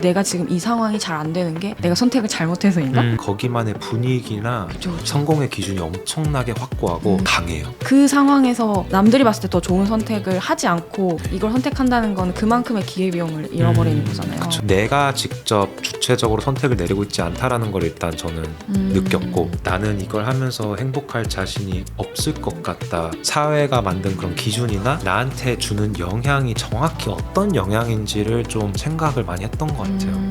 내가 지금 이 상황이 잘 안 되는 게 내가 선택을 잘못해서인가? 거기만의 분위기나 그쵸. 성공의 기준이 엄청나게 확고하고 강해요. 그 상황에서 남들이 봤을 때 더 좋은 선택을 하지 않고 이걸 선택한다는 건 그만큼의 기회비용을 잃어버리는 거잖아요. 그쵸. 내가 직접 주체적으로 선택을 내리고 있지 않다라는 걸 일단 저는 느꼈고, 나는 이걸 하면서 행복할 자신이 없을 것 같다. 사회가 만든 그런 기준이나 나한테 주는 영향이 정확히 어떤 영향인지를 좀 생각을 많이 했던 것 같아요.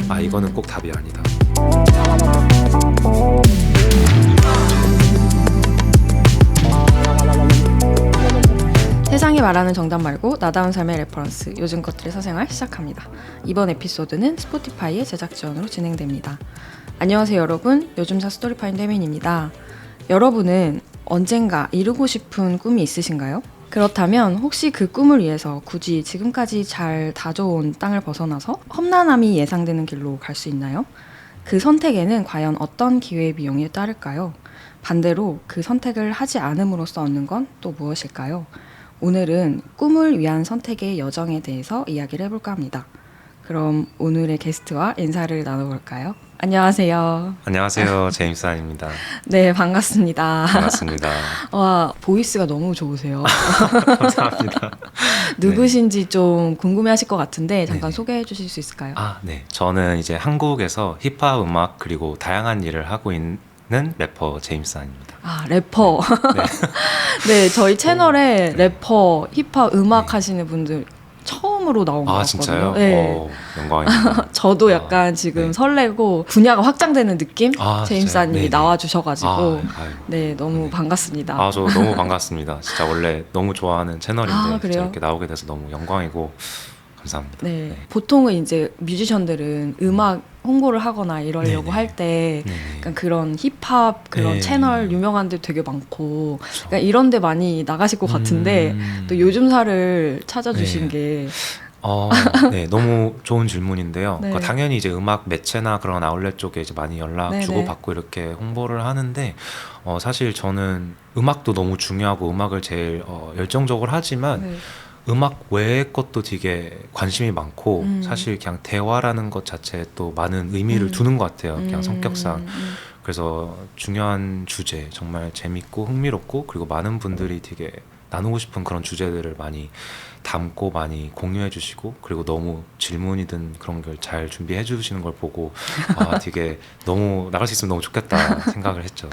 아, 이거는 꼭 답이 아니다. 세상이 말하는 정답 말고 나다운 삶의 레퍼런스, 요즘 것들의 사생활 시작합니다. 이번 에피소드는 스포티파이의 제작 지원으로 진행됩니다. 안녕하세요 여러분, 요즘사 스토리파인드 혜민입니다. 여러분은 언젠가 이루고 싶은 꿈이 있으신가요? 그렇다면 혹시 그 꿈을 위해서 굳이 지금까지 잘 다져온 땅을 벗어나서 험난함이 예상되는 길로 갈 수 있나요? 그 선택에는 과연 어떤 기회비용이 따를까요? 반대로 그 선택을 하지 않음으로써 얻는 건 또 무엇일까요? 오늘은 꿈을 위한 선택의 여정에 대해서 이야기를 해볼까 합니다. 그럼 오늘의 게스트와 인사를 나눠볼까요? 안녕하세요. 안녕하세요. 제임스안입니다. 네, 반갑습니다. 반갑습니다. 와, 보이스가 너무 좋으세요. 감사합니다. 누구신지 좀 궁금해하실 것 같은데 잠깐 네. 소개해 주실 수 있을까요? 네. 저는 이제 한국에서 힙합 음악 그리고 다양한 일을 하고 있는 래퍼 제임스안입니다. 아, 래퍼. 네. 네, 저희 채널에 네. 래퍼, 힙합, 음악 네. 하시는 분들 처음으로 나온 것 같거든요. 진짜요? 네. 영광입니다. 저도 약간 지금 네. 설레고 분야가 확장되는 느낌? 제임스아님이 네네. 나와주셔가지고 네, 너무 네. 반갑습니다. 저 너무 반갑습니다. 진짜 원래 너무 좋아하는 채널인데 그래요? 진짜 이렇게 나오게 돼서 너무 영광이고 감사합니다. 네. 보통은 이제 뮤지션들은 음악 홍보를 하거나 이러려고 네네. 할 때 네네. 그런 힙합 그런 네. 채널 유명한 데 되게 많고 그쵸. 그러니까 이런 데 많이 나가실 것 같은데 또 요즘사를 찾아주신 네. 게 네, 너무 좋은 질문인데요. 네. 그러니까 당연히 이제 음악 매체나 그런 아울렛 쪽에 이제 많이 연락 네네. 주고받고 이렇게 홍보를 하는데, 사실 저는 음악도 너무 중요하고 음악을 제일 열정적으로 하지만 네. 음악 외의 것도 되게 관심이 많고 사실 그냥 대화라는 것 자체에 또 많은 의미를 두는 것 같아요. 그냥 성격상. 그래서 중요한 주제, 정말 재밌고 흥미롭고 그리고 많은 분들이 되게 나누고 싶은 그런 주제들을 많이 담고 많이 공유해 주시고, 그리고 너무 질문이든 그런 걸 잘 준비해 주시는 걸 보고 되게 너무 나갈 수 있으면 너무 좋겠다 생각을 했죠.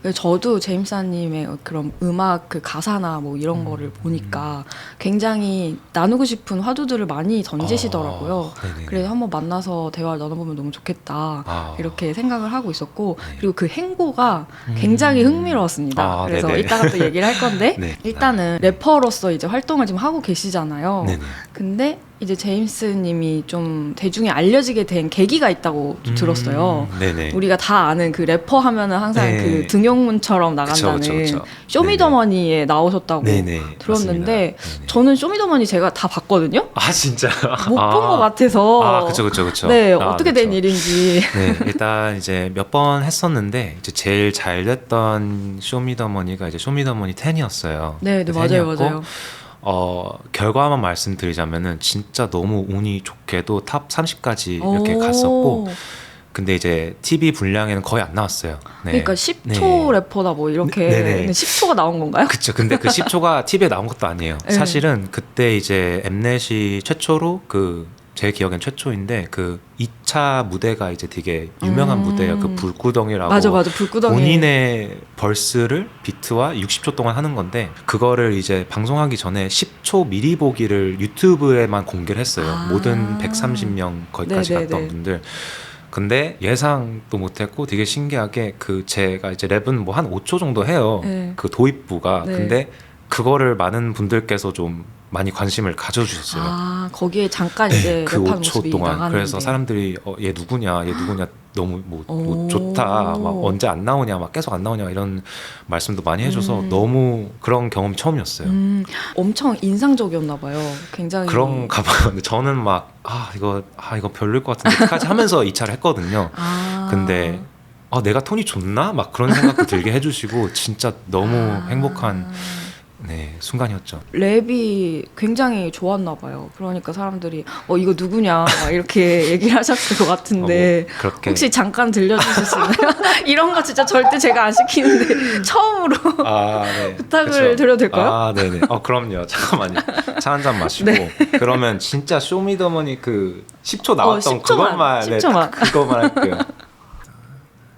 네. 저도 제임스아님의 그런 음악 그 가사나 뭐 이런 거를 보니까 굉장히 나누고 싶은 화두들을 많이 던지시더라고요. 네네. 그래서 한번 만나서 대화를 나눠보면 너무 좋겠다 이렇게 생각을 하고 있었고, 네. 그리고 그 행보가 굉장히 흥미로웠습니다. 그래서 네네. 이따가 또 얘기를 할 건데 네. 일단은 래퍼로서 이제 활동을 지금 하고 계시잖아요. 네네. 근데 이제 제임스님이 좀 대중에 알려지게 된 계기가 있다고 들었어요. 네네. 우리가 다 아는 그 래퍼 하면은 항상 네. 그 등용문처럼 나간다는 그쵸. 쇼미더머니에 나오셨다고 네네. 들었는데 맞습니다. 네네. 저는 쇼미더머니 제가 다 봤거든요. 진짜 못 본 것 같아서. 그쵸. 네, 어떻게 된 일인지. 네, 일단 이제 몇 번 했었는데 이제 제일 잘 됐던 쇼미더머니가 이제 쇼미더머니 10이었어요. 네, 맞아요. 결과만 말씀드리자면은 진짜 너무 운이 좋게도 탑 30까지 이렇게 갔었고, 근데 이제 TV 분량에는 거의 안 나왔어요. 네. 그러니까 10초 래퍼다 뭐 이렇게. 네네. 10초가 나온 건가요? 그쵸. 근데 그 10초가 TV에 나온 것도 아니에요. 네. 사실은 그때 이제 엠넷이 최초로 제 기억엔 최초인데 그 2차 무대가 이제 되게 유명한 무대예요. 그 불구덩이라고. 맞아. 불구덩이. 본인의 벌스를 비트와 60초 동안 하는 건데, 그거를 이제 방송하기 전에 10초 미리 보기를 유튜브에만 공개를 했어요. 모든 130명 거기까지 네네네. 갔던 분들. 근데 예상도 못했고 되게 신기하게 제가 이제 랩은 뭐 한 5초 정도 해요. 네. 그 도입부가. 네. 근데 그거를 많은 분들께서 좀 많이 관심을 가져주셨어요. 거기에 잠깐 이제 그 랩하는 5초 모습이 동안. 나가는데. 그래서 사람들이 얘 누구냐 너무 뭐 좋다, 막 언제 안 나오냐, 막 계속 안 나오냐 이런 말씀도 많이 해줘서 너무 그런 경험이 처음이었어요. 엄청 인상적이었나 봐요. 굉장히. 그런가 봐요. 근데 저는 막 이거 별로일 것 같은데 끝까지 하면서 2차를 했거든요. 근데 내가 톤이 좋나? 막 그런 생각도 들게 해주시고 진짜 너무 행복한 네, 순간이었죠. 랩이 굉장히 좋았나 봐요. 그러니까 사람들이 이거 누구냐 막 이렇게 얘기를 하셨을 것 같은데 뭐 그렇게 혹시 잠깐 들려주실 수 있나요? 이런 거 진짜 절대 제가 안 시키는데 처음으로 네. 부탁을 그쵸. 드려도 될까요? 네네. 그럼요. 잠깐만요. 차 한 잔 마시고. 네. 그러면 진짜 쇼미더머니 그 10초 나왔던 10초만, 그것만 10초만. 그것만 할게요.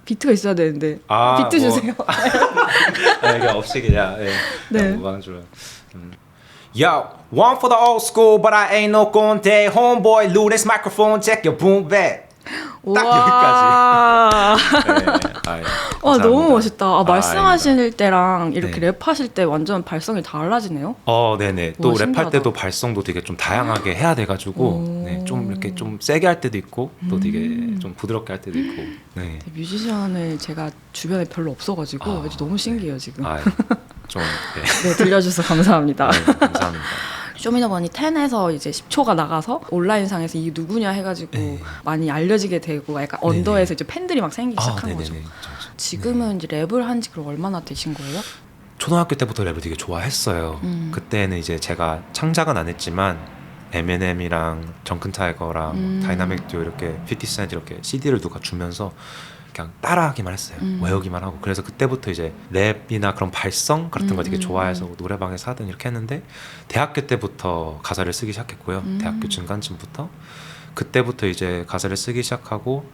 비트가 있어야 되는데 비트 뭐, 주세요. 이게 없이 그냥 네. 무방주로. Yo, one for the old school, but I ain't no Conte. Homeboy, Lou, this microphone, check your boom back. 딱 여기까지. 네, 와 너무 감사합니다. 멋있다. 말씀하실 때랑 이렇게 네. 랩하실 때 완전 발성이 달라지네요. 네네. 또 와, 랩할 신기하다. 때도 발성도 되게 좀 다양하게 해야 돼가지고 네, 좀 이렇게 좀 세게 할 때도 있고 또 되게 좀 부드럽게 할 때도 있고. 네. 뮤지션을 제가 주변에 별로 없어가지고 너무 신기해요 지금. 좀 네, 들려주셔서 감사합니다. 네, 감사합니다. 쇼미더머니 10에서 이제 10초가 나가서 온라인상에서 이게 누구냐 해가지고 네. 많이 알려지게 되고 약간 네네. 언더에서 이제 팬들이 막 생기기 시작한 거죠. 네네네. 지금은 이제 랩을 한 지 그럼 얼마나 되신 거예요? 초등학교 때부터 랩을 되게 좋아했어요. 그때는 이제 제가 창작은 안 했지만 M&M이랑 정큰 타이거랑 다이나믹 듀오 이렇게 50센트 이렇게 CD를 누가 주면서 그냥 따라하기만 했어요. 외우기만 하고. 그래서 그때부터 이제 랩이나 그런 발성 같은 거 되게 좋아해서 노래방에서 하든 이렇게 했는데 대학교 때부터 가사를 쓰기 시작했고요. 대학교 중간쯤부터 그때부터 이제 가사를 쓰기 시작하고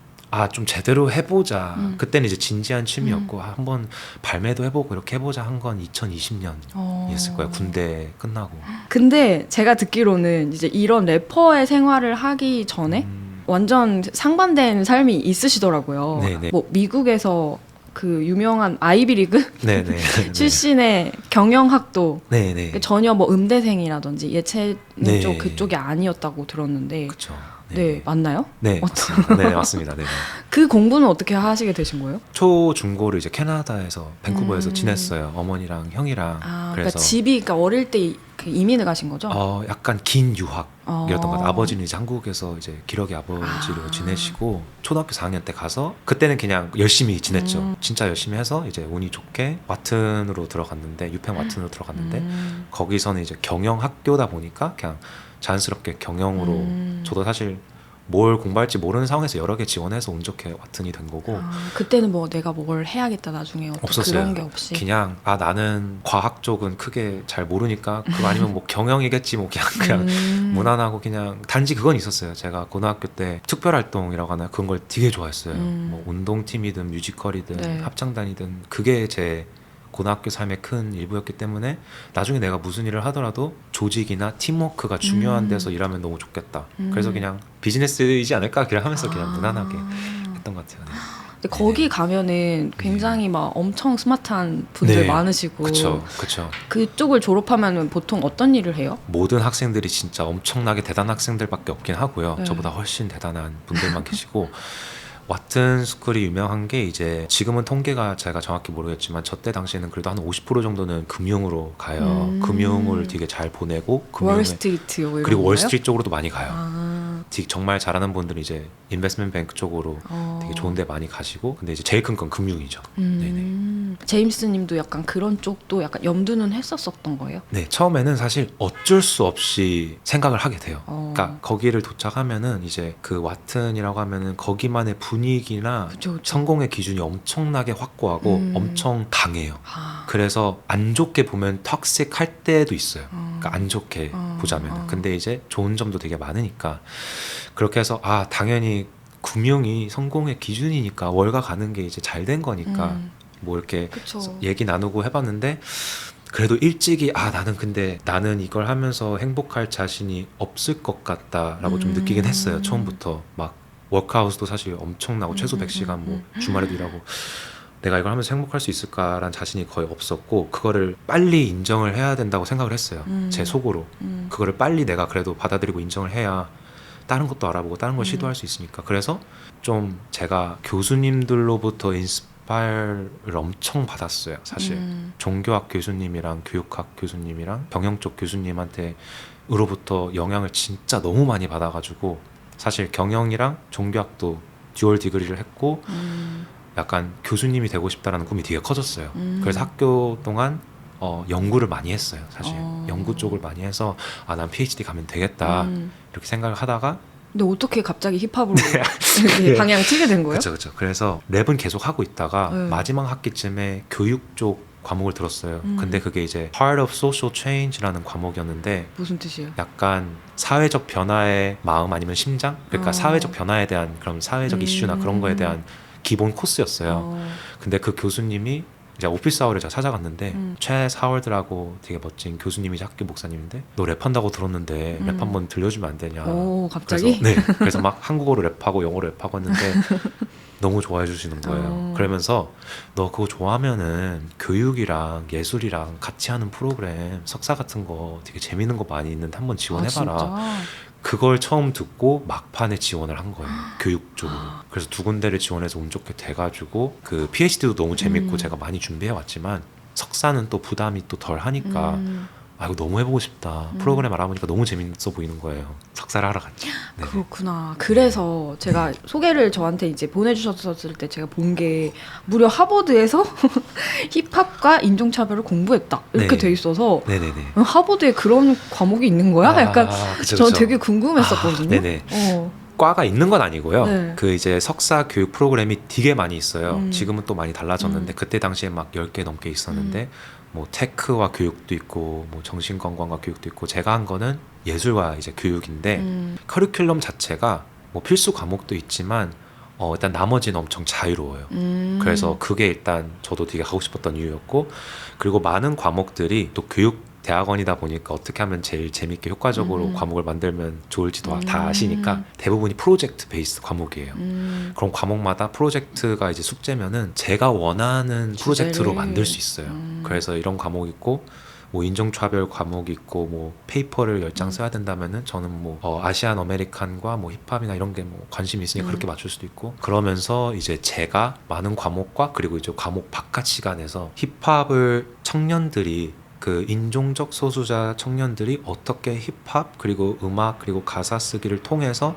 좀 제대로 해보자. 그때는 이제 진지한 취미였고 한번 발매도 해보고 이렇게 해보자 한 건 2020년이었을 거예요. 군대 끝나고. 근데 제가 듣기로는 이제 이런 래퍼의 생활을 하기 전에 완전 상반된 삶이 있으시더라고요. 네네. 뭐 미국에서 그 유명한 아이비리그 네네. 출신의 경영학도 네네. 전혀 뭐 음대생이라든지 예체능 네. 쪽 그쪽이 아니었다고 들었는데 그렇죠. 네, 맞나요? 네, 맞습니다. 네, 맞습니다. 네. 그 공부는 어떻게 하시게 되신 거예요? 초 중고를 이제 캐나다에서 밴쿠버에서 지냈어요. 어머니랑 형이랑. 그러니까 집이 그러니까 어릴 때 그 이민을 가신 거죠? 약간 긴 유학이었던 것 같아요. 아버지는 이제 한국에서 이제 기러기 아버지로 지내시고 초등학교 4학년 때 가서 그때는 그냥 열심히 지냈죠. 진짜 열심히 해서 이제 운이 좋게 와튼으로 들어갔는데 유펜 와튼으로 들어갔는데 거기서는 이제 경영 학교다 보니까 그냥 자연스럽게 경영으로 저도 사실 뭘 공부할지 모르는 상황에서 여러 개 지원해서 운 좋게 와튼이 된 거고 그때는 뭐 내가 뭘 해야겠다 나중에 없었어요. 그런 게 없이 그냥 나는 과학 쪽은 크게 잘 모르니까 그거 아니면 뭐 경영이겠지 뭐 그냥 무난하고 그냥 단지 그건 있었어요. 제가 고등학교 때 특별활동이라고 하나 그런 걸 되게 좋아했어요. 뭐 운동팀이든 뮤지컬이든 네. 합창단이든 그게 제 고등학교 삶의 큰 일부였기 때문에 나중에 내가 무슨 일을 하더라도 조직이나 팀워크가 중요한 데서 일하면 너무 좋겠다. 그래서 그냥 비즈니스이지 않을까 그냥 하면서 그냥 무난하게 했던 것 같아요. 네. 근데 거기 가면은 굉장히 막 엄청 스마트한 분들 네. 많으시고 그쵸. 그쪽을 졸업하면 보통 어떤 일을 해요? 모든 학생들이 진짜 엄청나게 대단한 학생들밖에 없긴 하고요. 네. 저보다 훨씬 대단한 분들만 계시고 와튼 스쿨이 유명한 게 이제 지금은 통계가 제가 정확히 모르겠지만 저 때 당시에는 그래도 한 50% 정도는 금융으로 가요. 금융을 되게 잘 보내고 금융에 월스트리트 뭐 이런 그리고 건가요? 월스트리트 쪽으로도 많이 가요. 정말 잘하는 분들은 이제 인베스트먼트 뱅크 쪽으로 되게 좋은 데 많이 가시고 근데 이제 제일 큰 건 금융이죠. 네네. 제임스 님도 약간 그런 쪽도 약간 염두는 했었던 거예요? 네, 처음에는 사실 어쩔 수 없이 생각을 하게 돼요. 그러니까 거기를 도착하면은 이제 그 와튼이라고 하면은 거기만의 분위기나 그쵸. 성공의 기준이 엄청나게 확고하고 엄청 강해요. 그래서 안 좋게 보면 턱식 할 때도 있어요. 그러니까 안 좋게 보자면. 근데 이제 좋은 점도 되게 많으니까 그렇게 해서 당연히 금융이 성공의 기준이니까 월가 가는 게 이제 잘 된 거니까 뭐 이렇게 그쵸. 얘기 나누고 해봤는데 그래도 일찍이 나는 이걸 하면서 행복할 자신이 없을 것 같다라고 좀 느끼긴 했어요. 처음부터 막 워크아웃도 사실 엄청나고 최소 100시간 뭐 주말에도 일하고 내가 이걸 하면서 행복할 수 있을까라는 자신이 거의 없었고 그거를 빨리 인정을 해야 된다고 생각을 했어요. 제 속으로 그거를 빨리 내가 그래도 받아들이고 인정을 해야 다른 것도 알아보고 다른 걸 시도할 수 있으니까 그래서 좀 제가 교수님들로부터 인스파이어를 엄청 받았어요. 사실 종교학 교수님이랑 교육학 교수님이랑 경영 쪽 교수님한테으로부터 영향을 진짜 너무 많이 받아가지고 사실 경영이랑 종교학도 듀얼 디그리를 했고 약간 교수님이 되고 싶다라는 꿈이 되게 커졌어요. 그래서 학교 동안 연구를 많이 했어요. 사실 어. 연구 쪽을 많이 해서 난 PhD 가면 되겠다 이렇게 생각을 하다가 근데 어떻게 갑자기 힙합으로 이렇게 방향 치게 된 거예요? 그렇죠. 그래서 랩은 계속 하고 있다가 네. 마지막 학기쯤에 교육 쪽 과목을 들었어요. 음. 근데 그게 이제 Part of Social Change라는 과목이었는데 무슨 뜻이에요? 약간 사회적 변화의 마음 아니면 심장? 그러니까 사회적 변화에 대한 그런 사회적 이슈나 그런 거에 대한 기본 코스였어요. 근데 그 교수님이 이제 오피스 아워를 제가 찾아갔는데 최 사월드라고 되게 멋진 교수님이 학교 목사님인데 너 랩한다고 들었는데 랩 한번 들려주면 안 되냐. 오, 갑자기? 그래서 막 한국어로 랩하고 영어로 랩하고 했는데 너무 좋아해 주시는 거예요. 그러면서 너 그거 좋아하면은 교육이랑 예술이랑 같이 하는 프로그램 석사 같은 거 되게 재밌는 거 많이 있는데 한번 지원해봐라. 아, 그걸 처음 듣고 막판에 지원을 한 거예요. 교육 쪽으로. 그래서 두 군데를 지원해서 운 좋게 돼가지고 그 PhD도 너무 재밌고 제가 많이 준비해 왔지만 석사는 또 부담이 또 덜 하니까 이거 너무 해보고 싶다. 프로그램 알아보니까 너무 재밌어 보이는 거예요. 석사를 하러 갔죠. 네. 그렇구나. 그래서 제가 소개를 저한테 이제 보내주셨을 때 제가 본 게 무려 하버드에서 힙합과 인종차별을 공부했다 이렇게 네. 돼 있어서 네네네. 하버드에 그런 과목이 있는 거야? 약간 그쵸, 저는 그쵸. 되게 궁금했었거든요. 네네. 어. 과가 있는 건 아니고요. 네. 그 이제 석사 교육 프로그램이 되게 많이 있어요. 음. 지금은 또 많이 달라졌는데 그때 당시에 막 10개 넘게 있었는데 뭐 테크와 교육도 있고 뭐 정신건강과 교육도 있고 제가 한 거는 예술과 이제 교육인데 커리큘럼 자체가 뭐 필수 과목도 있지만 일단 나머지는 엄청 자유로워요. 그래서 그게 일단 저도 되게 하고 싶었던 이유였고 그리고 많은 과목들이 또 교육 대학원이다 보니까 어떻게 하면 제일 재밌게 효과적으로 과목을 만들면 좋을지도 다 아시니까 대부분이 프로젝트 베이스 과목이에요. 그럼 과목마다 프로젝트가 이제 숙제면은 제가 원하는 프로젝트로 만들 수 있어요. 그래서 이런 과목 있고 뭐 인종차별 과목이 있고 뭐 페이퍼를 10장 써야 된다면은 저는 뭐 아시안 아메리칸과 뭐 힙합이나 이런 게 뭐 관심이 있으니까 그렇게 맞출 수도 있고 그러면서 이제 제가 많은 과목과 그리고 이제 과목 바깥 시간에서 힙합을 청년들이 그 인종적 소수자 청년들이 어떻게 힙합 그리고 음악 그리고 가사 쓰기를 통해서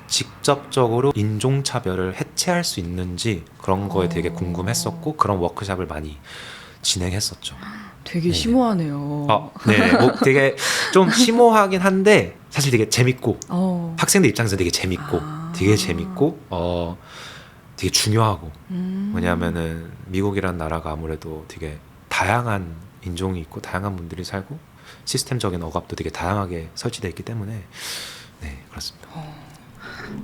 직접적으로 인종차별을 해체할 수 있는지 그런 거에 되게 궁금했었고 그런 워크샵을 많이 진행했었죠. 되게 심오하네요. 네, 뭐 되게 좀 심오하긴 한데 사실 되게 재밌고 학생들 입장에서 되게 재밌고 되게 재밌고 되게 중요하고 왜냐하면은 미국이란 나라가 아무래도 되게 다양한 인종이 있고 다양한 분들이 살고 시스템적인 억압도 되게 다양하게 설치되어 있기 때문에 네 그렇습니다.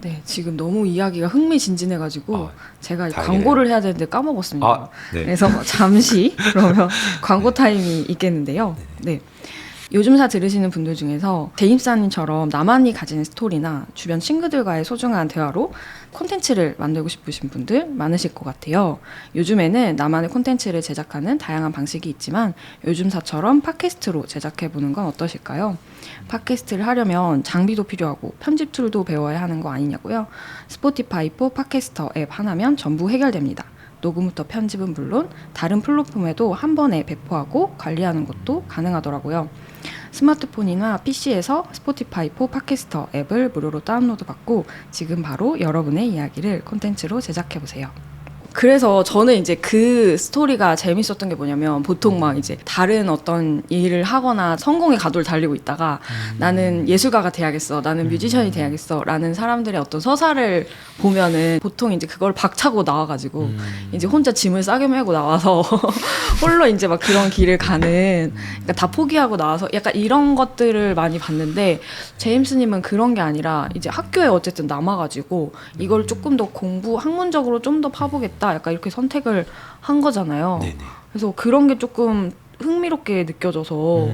네, 지금 너무 이야기가 흥미진진해가지고 제가 다행이네요. 광고를 해야 되는데 까먹었습니다. 네. 그래서 잠시 그러면 광고 타임이 있겠는데요. 네. 요즘사 들으시는 분들 중에서 제임사님처럼 나만이 가진 스토리나 주변 친구들과의 소중한 대화로 콘텐츠를 만들고 싶으신 분들 많으실 것 같아요. 요즘에는 나만의 콘텐츠를 제작하는 다양한 방식이 있지만 요즘사처럼 팟캐스트로 제작해보는 건 어떠실까요? 팟캐스트를 하려면 장비도 필요하고 편집 툴도 배워야 하는 거 아니냐고요? 스포티파이 포 팟캐스터 앱 하나면 전부 해결됩니다. 녹음부터 편집은 물론 다른 플랫폼에도 한 번에 배포하고 관리하는 것도 가능하더라고요. 스마트폰이나 PC에서 스포티파이 포 팟캐스터 앱을 무료로 다운로드 받고 지금 바로 여러분의 이야기를 콘텐츠로 제작해보세요. 그래서 저는 이제 그 스토리가 재밌었던 게 뭐냐면 보통 막 이제 다른 어떤 일을 하거나 성공의 가도를 달리고 있다가 나는 예술가가 돼야겠어, 나는 뮤지션이 돼야겠어 라는 사람들의 어떤 서사를 보면은 보통 이제 그걸 박차고 나와가지고 이제 혼자 짐을 싸게 메고 나와서 홀로 이제 막 그런 길을 가는 그러니까 다 포기하고 나와서 약간 이런 것들을 많이 봤는데 제임스님은 그런 게 아니라 이제 학교에 어쨌든 남아가지고 이걸 조금 더 공부 학문적으로 좀 더 파보겠다 약간 이렇게 선택을 한 거잖아요. 네네. 그래서 그런 게 조금 흥미롭게 느껴져서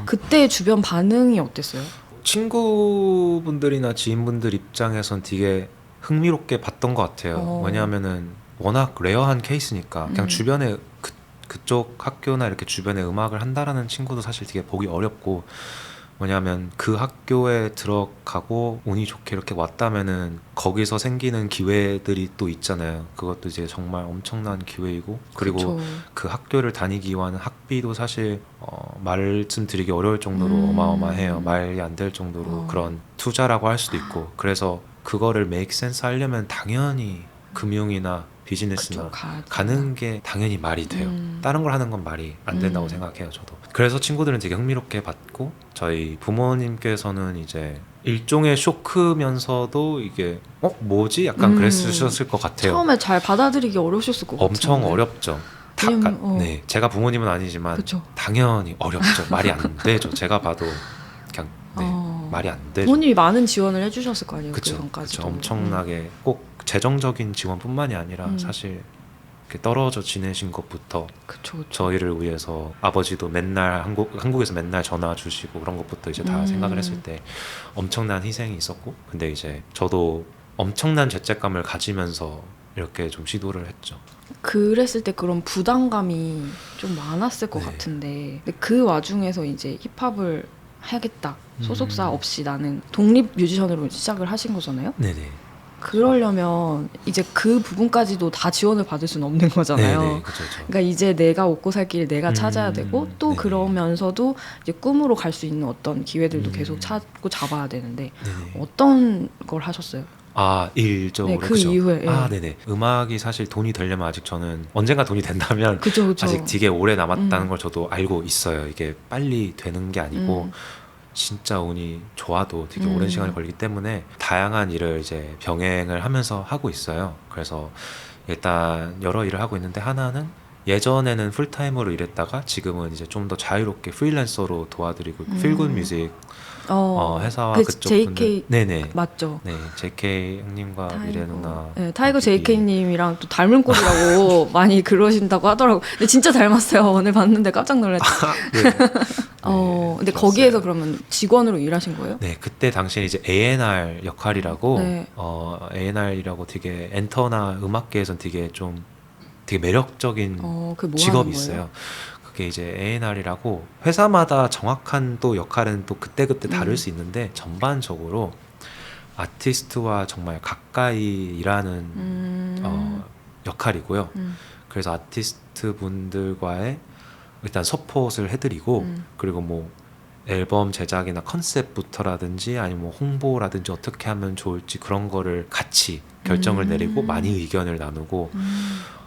그때 주변 반응이 어땠어요? 친구분들이나 지인분들 입장에선 되게 흥미롭게 봤던 것 같아요. 왜냐하면은 워낙 레어한 케이스니까 그냥 주변에 그쪽 학교나 이렇게 주변에 음악을 한다라는 친구도 사실 되게 보기 어렵고 왜냐하면 그 학교에 들어가고 운이 좋게 이렇게 왔다면은 거기서 생기는 기회들이 또 있잖아요. 그것도 이제 정말 엄청난 기회이고 그리고 그쵸. 그 학교를 다니기 위한 학비도 사실 말씀드리기 어려울 정도로 어마어마해요. 말이 안 될 정도로 그런 투자라고 할 수도 있고 그래서 그거를 메이크 센스 하려면 당연히 금융이나 비즈니스나 그쵸, 가는 게 당연히 말이 돼요. 다른 걸 하는 건 말이 안 된다고 생각해요, 저도. 그래서 친구들은 되게 흥미롭게 봤고 저희 부모님께서는 이제 일종의 쇼크면서도 이게 뭐지? 약간 그랬으셨을 것 같아요. 처음에 잘 받아들이기 어려우셨을 것 같아요. 엄청 어렵죠. 네, 제가 부모님은 아니지만 그쵸. 당연히 어렵죠. 말이 안 되죠. 제가 봐도 그냥 말이 안 되죠. 부모님이 많은 지원을 해주셨을 거 아니에요. 그쵸, 그전까지도. 그쵸. 엄청나게 꼭 재정적인 지원뿐만이 아니라 사실 이렇게 떨어져 지내신 것부터 그쵸. 저희를 위해서 아버지도 맨날 한국에서 맨날 전화 주시고 그런 것부터 이제 다 생각을 했을 때 엄청난 희생이 있었고 근데 이제 저도 엄청난 죄책감을 가지면서 이렇게 좀 시도를 했죠. 그랬을 때 그런 부담감이 좀 많았을 것 네. 같은데 근데 그 와중에서 이제 힙합을 해야겠다 소속사 없이 나는 독립 뮤지션으로 시작을 하신 거잖아요. 네네. 그러려면 이제 그 부분까지도 다 지원을 받을 수는 없는 거잖아요. 네네. 그쵸. 그러니까 이제 내가 먹고 살 길을 내가 찾아야 되고 또 네네. 그러면서도 이제 꿈으로 갈 수 있는 어떤 기회들도 계속 찾고 잡아야 되는데 네네. 어떤 걸 하셨어요? 일적으로. 네, 그 그쵸? 이후에, 예. 네네. 음악이 사실 돈이 되려면 아직 저는 언젠가 돈이 된다면 그쵸. 아직 되게 오래 남았다는 걸 저도 알고 있어요. 이게 빨리 되는 게 아니고 진짜 운이 좋아도 되게 오랜 시간이 걸리기 때문에 다양한 일을 이제 병행을 하면서 하고 있어요. 그래서 일단 여러 일을 하고 있는데 하나는 예전에는 풀타임으로 일했다가 지금은 이제 좀 더 자유롭게 프리랜서로 도와드리고 필굿 뮤직 회사와 그 그쪽 JK 분들 네네 맞죠? 네 JK 형님과 미래 누나 네, 타이거 비비. JK님이랑 또 닮은 꼴이라고 많이 그러신다고 하더라고. 근데 진짜 닮았어요. 오늘 봤는데 깜짝 놀랐죠. 네. 근데 좋았어요. 거기에서 그러면 직원으로 일하신 거예요? 네, 그때 당시에 이제 A&R 역할이라고 네. A&R이라고 되게 엔터나 음악계에선 되게 좀 되게 매력적인 그게 뭐 직업이 하는 거예요? 있어요. 그게 이제 A&R이라고 회사마다 정확한 또 역할은 또 그때그때 다를 수 있는데 전반적으로 아티스트와 정말 가까이 일하는 역할이고요. 그래서 아티스트 분들과의 일단 서폿을 해드리고 그리고 뭐 앨범 제작이나 컨셉부터라든지 아니면 뭐 홍보라든지 어떻게 하면 좋을지 그런 거를 같이 결정을 내리고 많이 의견을 나누고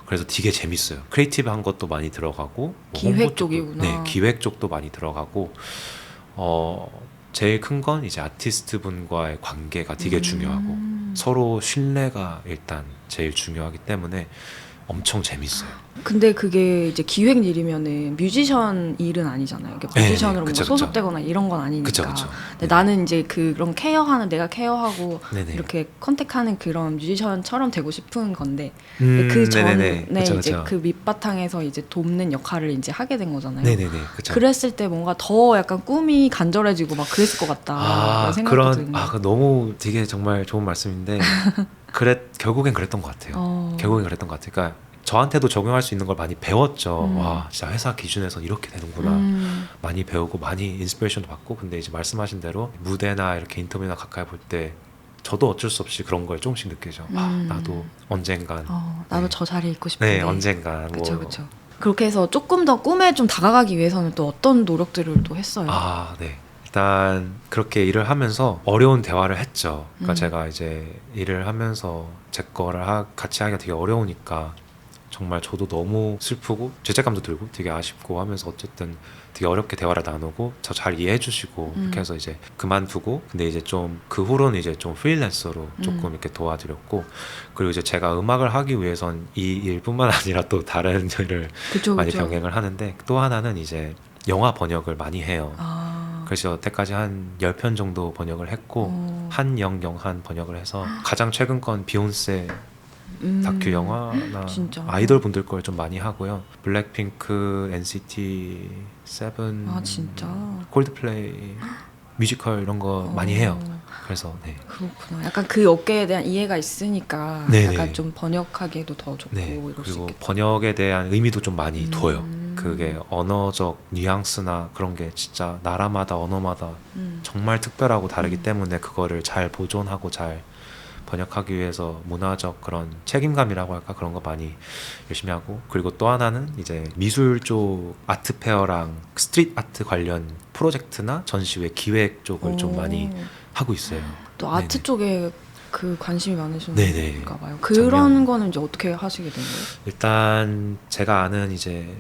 그래서 되게 재밌어요. 크리에이티브한 것도 많이 들어가고 뭐 기획 홍보 쪽도, 쪽이구나. 네, 기획 쪽도 많이 들어가고 제일 큰 건 이제 아티스트 분과의 관계가 되게 중요하고 서로 신뢰가 일단 제일 중요하기 때문에 엄청 재밌어요. 근데 그게 이제 기획 일이면은 뮤지션 일은 아니잖아요. 그러니까 네, 뮤지션으로 그쵸, 뭐 소속되거나 이런 건 아니니까. 그쵸. 근데 나는 이제 그런 케어하는 내가 케어하고 네네. 이렇게 컨택하는 그런 뮤지션처럼 되고 싶은 건데 그 전에 네네네. 그쵸, 이제 그쵸. 그 밑바탕에서 이제 돕는 역할을 이제 하게 된 거잖아요. 네네네. 그쵸. 그랬을 때 뭔가 더 약간 꿈이 간절해지고 막 그랬을 것 같다. 생각도 드네요. 그거 너무 되게 정말 좋은 말씀인데 결국엔 그랬던 것 같아요. 결국엔 그랬던 것 같아요. 그러니까 저한테도 적용할 수 있는 걸 많이 배웠죠. 와, 진짜 회사 기준에서 이렇게 되는구나. 많이 배우고 많이 인스피레이션도 받고 근데 이제 말씀하신 대로 무대나 이렇게 인터뷰나 가까이 볼 때 저도 어쩔 수 없이 그런 걸 조금씩 느끼죠. 나도 언젠간 나도 네. 저 자리에 있고 싶은데. 네, 언젠간 그쵸. 그렇게 해서 조금 더 꿈에 좀 다가가기 위해서는 또 어떤 노력들을 또 했어요? 네. 일단 그렇게 일을 하면서 어려운 대화를 했죠. 그러니까 제가 이제 일을 하면서 제 거를 같이 하기가 되게 어려우니까 정말 저도 너무 슬프고 죄책감도 들고 되게 아쉽고 하면서 어쨌든 되게 어렵게 대화를 나누고 저 잘 이해해 주시고 이렇게 해서 이제 그만두고 근데 이제 좀 그 후로는 이제 좀 프리랜서로 조금 이렇게 도와드렸고 그리고 이제 제가 음악을 하기 위해선 이 일뿐만 아니라 또 다른 일을 많이 병행을 하는데 또 하나는 이제 영화 번역을 많이 해요. 그래서 여태까지 한 10편 정도 번역을 했고 한영한 번역을 해서 가장 최근 건 비욘세 다큐 영화나 진짜? 아이돌 분들 걸 좀 많이 하고요. 블랙핑크, NCT 7, 진짜? 콜드플레이, 뮤지컬 이런 거 많이 해요. 그래서 네. 그렇구나. 약간 그 업계에 대한 이해가 있으니까 네네. 약간 좀 번역하기에도 더 좋고 네. 이럴 수 그리고 있겠다. 번역에 대한 의미도 좀 많이 둬요. 그게 언어적 뉘앙스나 그런 게 진짜 나라마다 언어마다 정말 특별하고 다르기 때문에 그거를 잘 보존하고 잘 번역하기 위해서 문화적 그런 책임감이라고 할까 그런 거 많이 열심히 하고 그리고 또 하나는 이제 미술 쪽 아트 페어랑 스트릿 아트 관련 프로젝트나 전시회 기획 쪽을 좀 많이 하고 있어요. 또 아트 네네. 쪽에 그 관심이 네네. 많으신가 봐요. 그런 거는 이제 어떻게 하시게 된 거예요? 일단 제가 아는 이제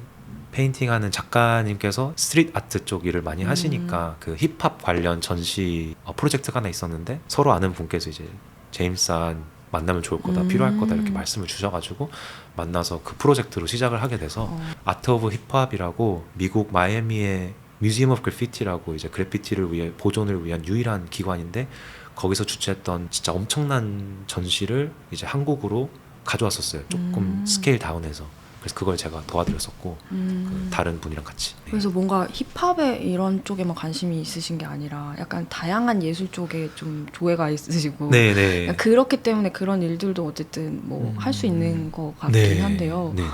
페인팅하는 작가님께서 스트릿 아트 쪽 일을 많이 하시니까 그 힙합 관련 전시 프로젝트가 하나 있었는데 서로 아는 분께서 이제 제임스한 만나면 좋을 거다, 필요할 거다 이렇게 말씀을 주셔가지고 만나서 그 프로젝트로 시작을 하게 돼서 아트 오브 힙합이라고 미국 마이애미의 뮤지엄 오브 그래피티라고 이제 그래피티를 위해 보존을 위한 유일한 기관인데 거기서 주최했던 진짜 엄청난 전시를 이제 한국으로 가져왔었어요. 조금 스케일 다운해서. 그래서 그걸 제가 도와드렸었고 그 다른 분이랑 같이. 네. 그래서 뭔가 힙합에 이런 쪽에만 관심이 있으신 게 아니라 약간 다양한 예술 쪽에 좀 조예가 있으시고 네네. 그렇기 때문에 그런 일들도 어쨌든 뭐 할 수 있는 것 같긴 네. 한데요. 네네.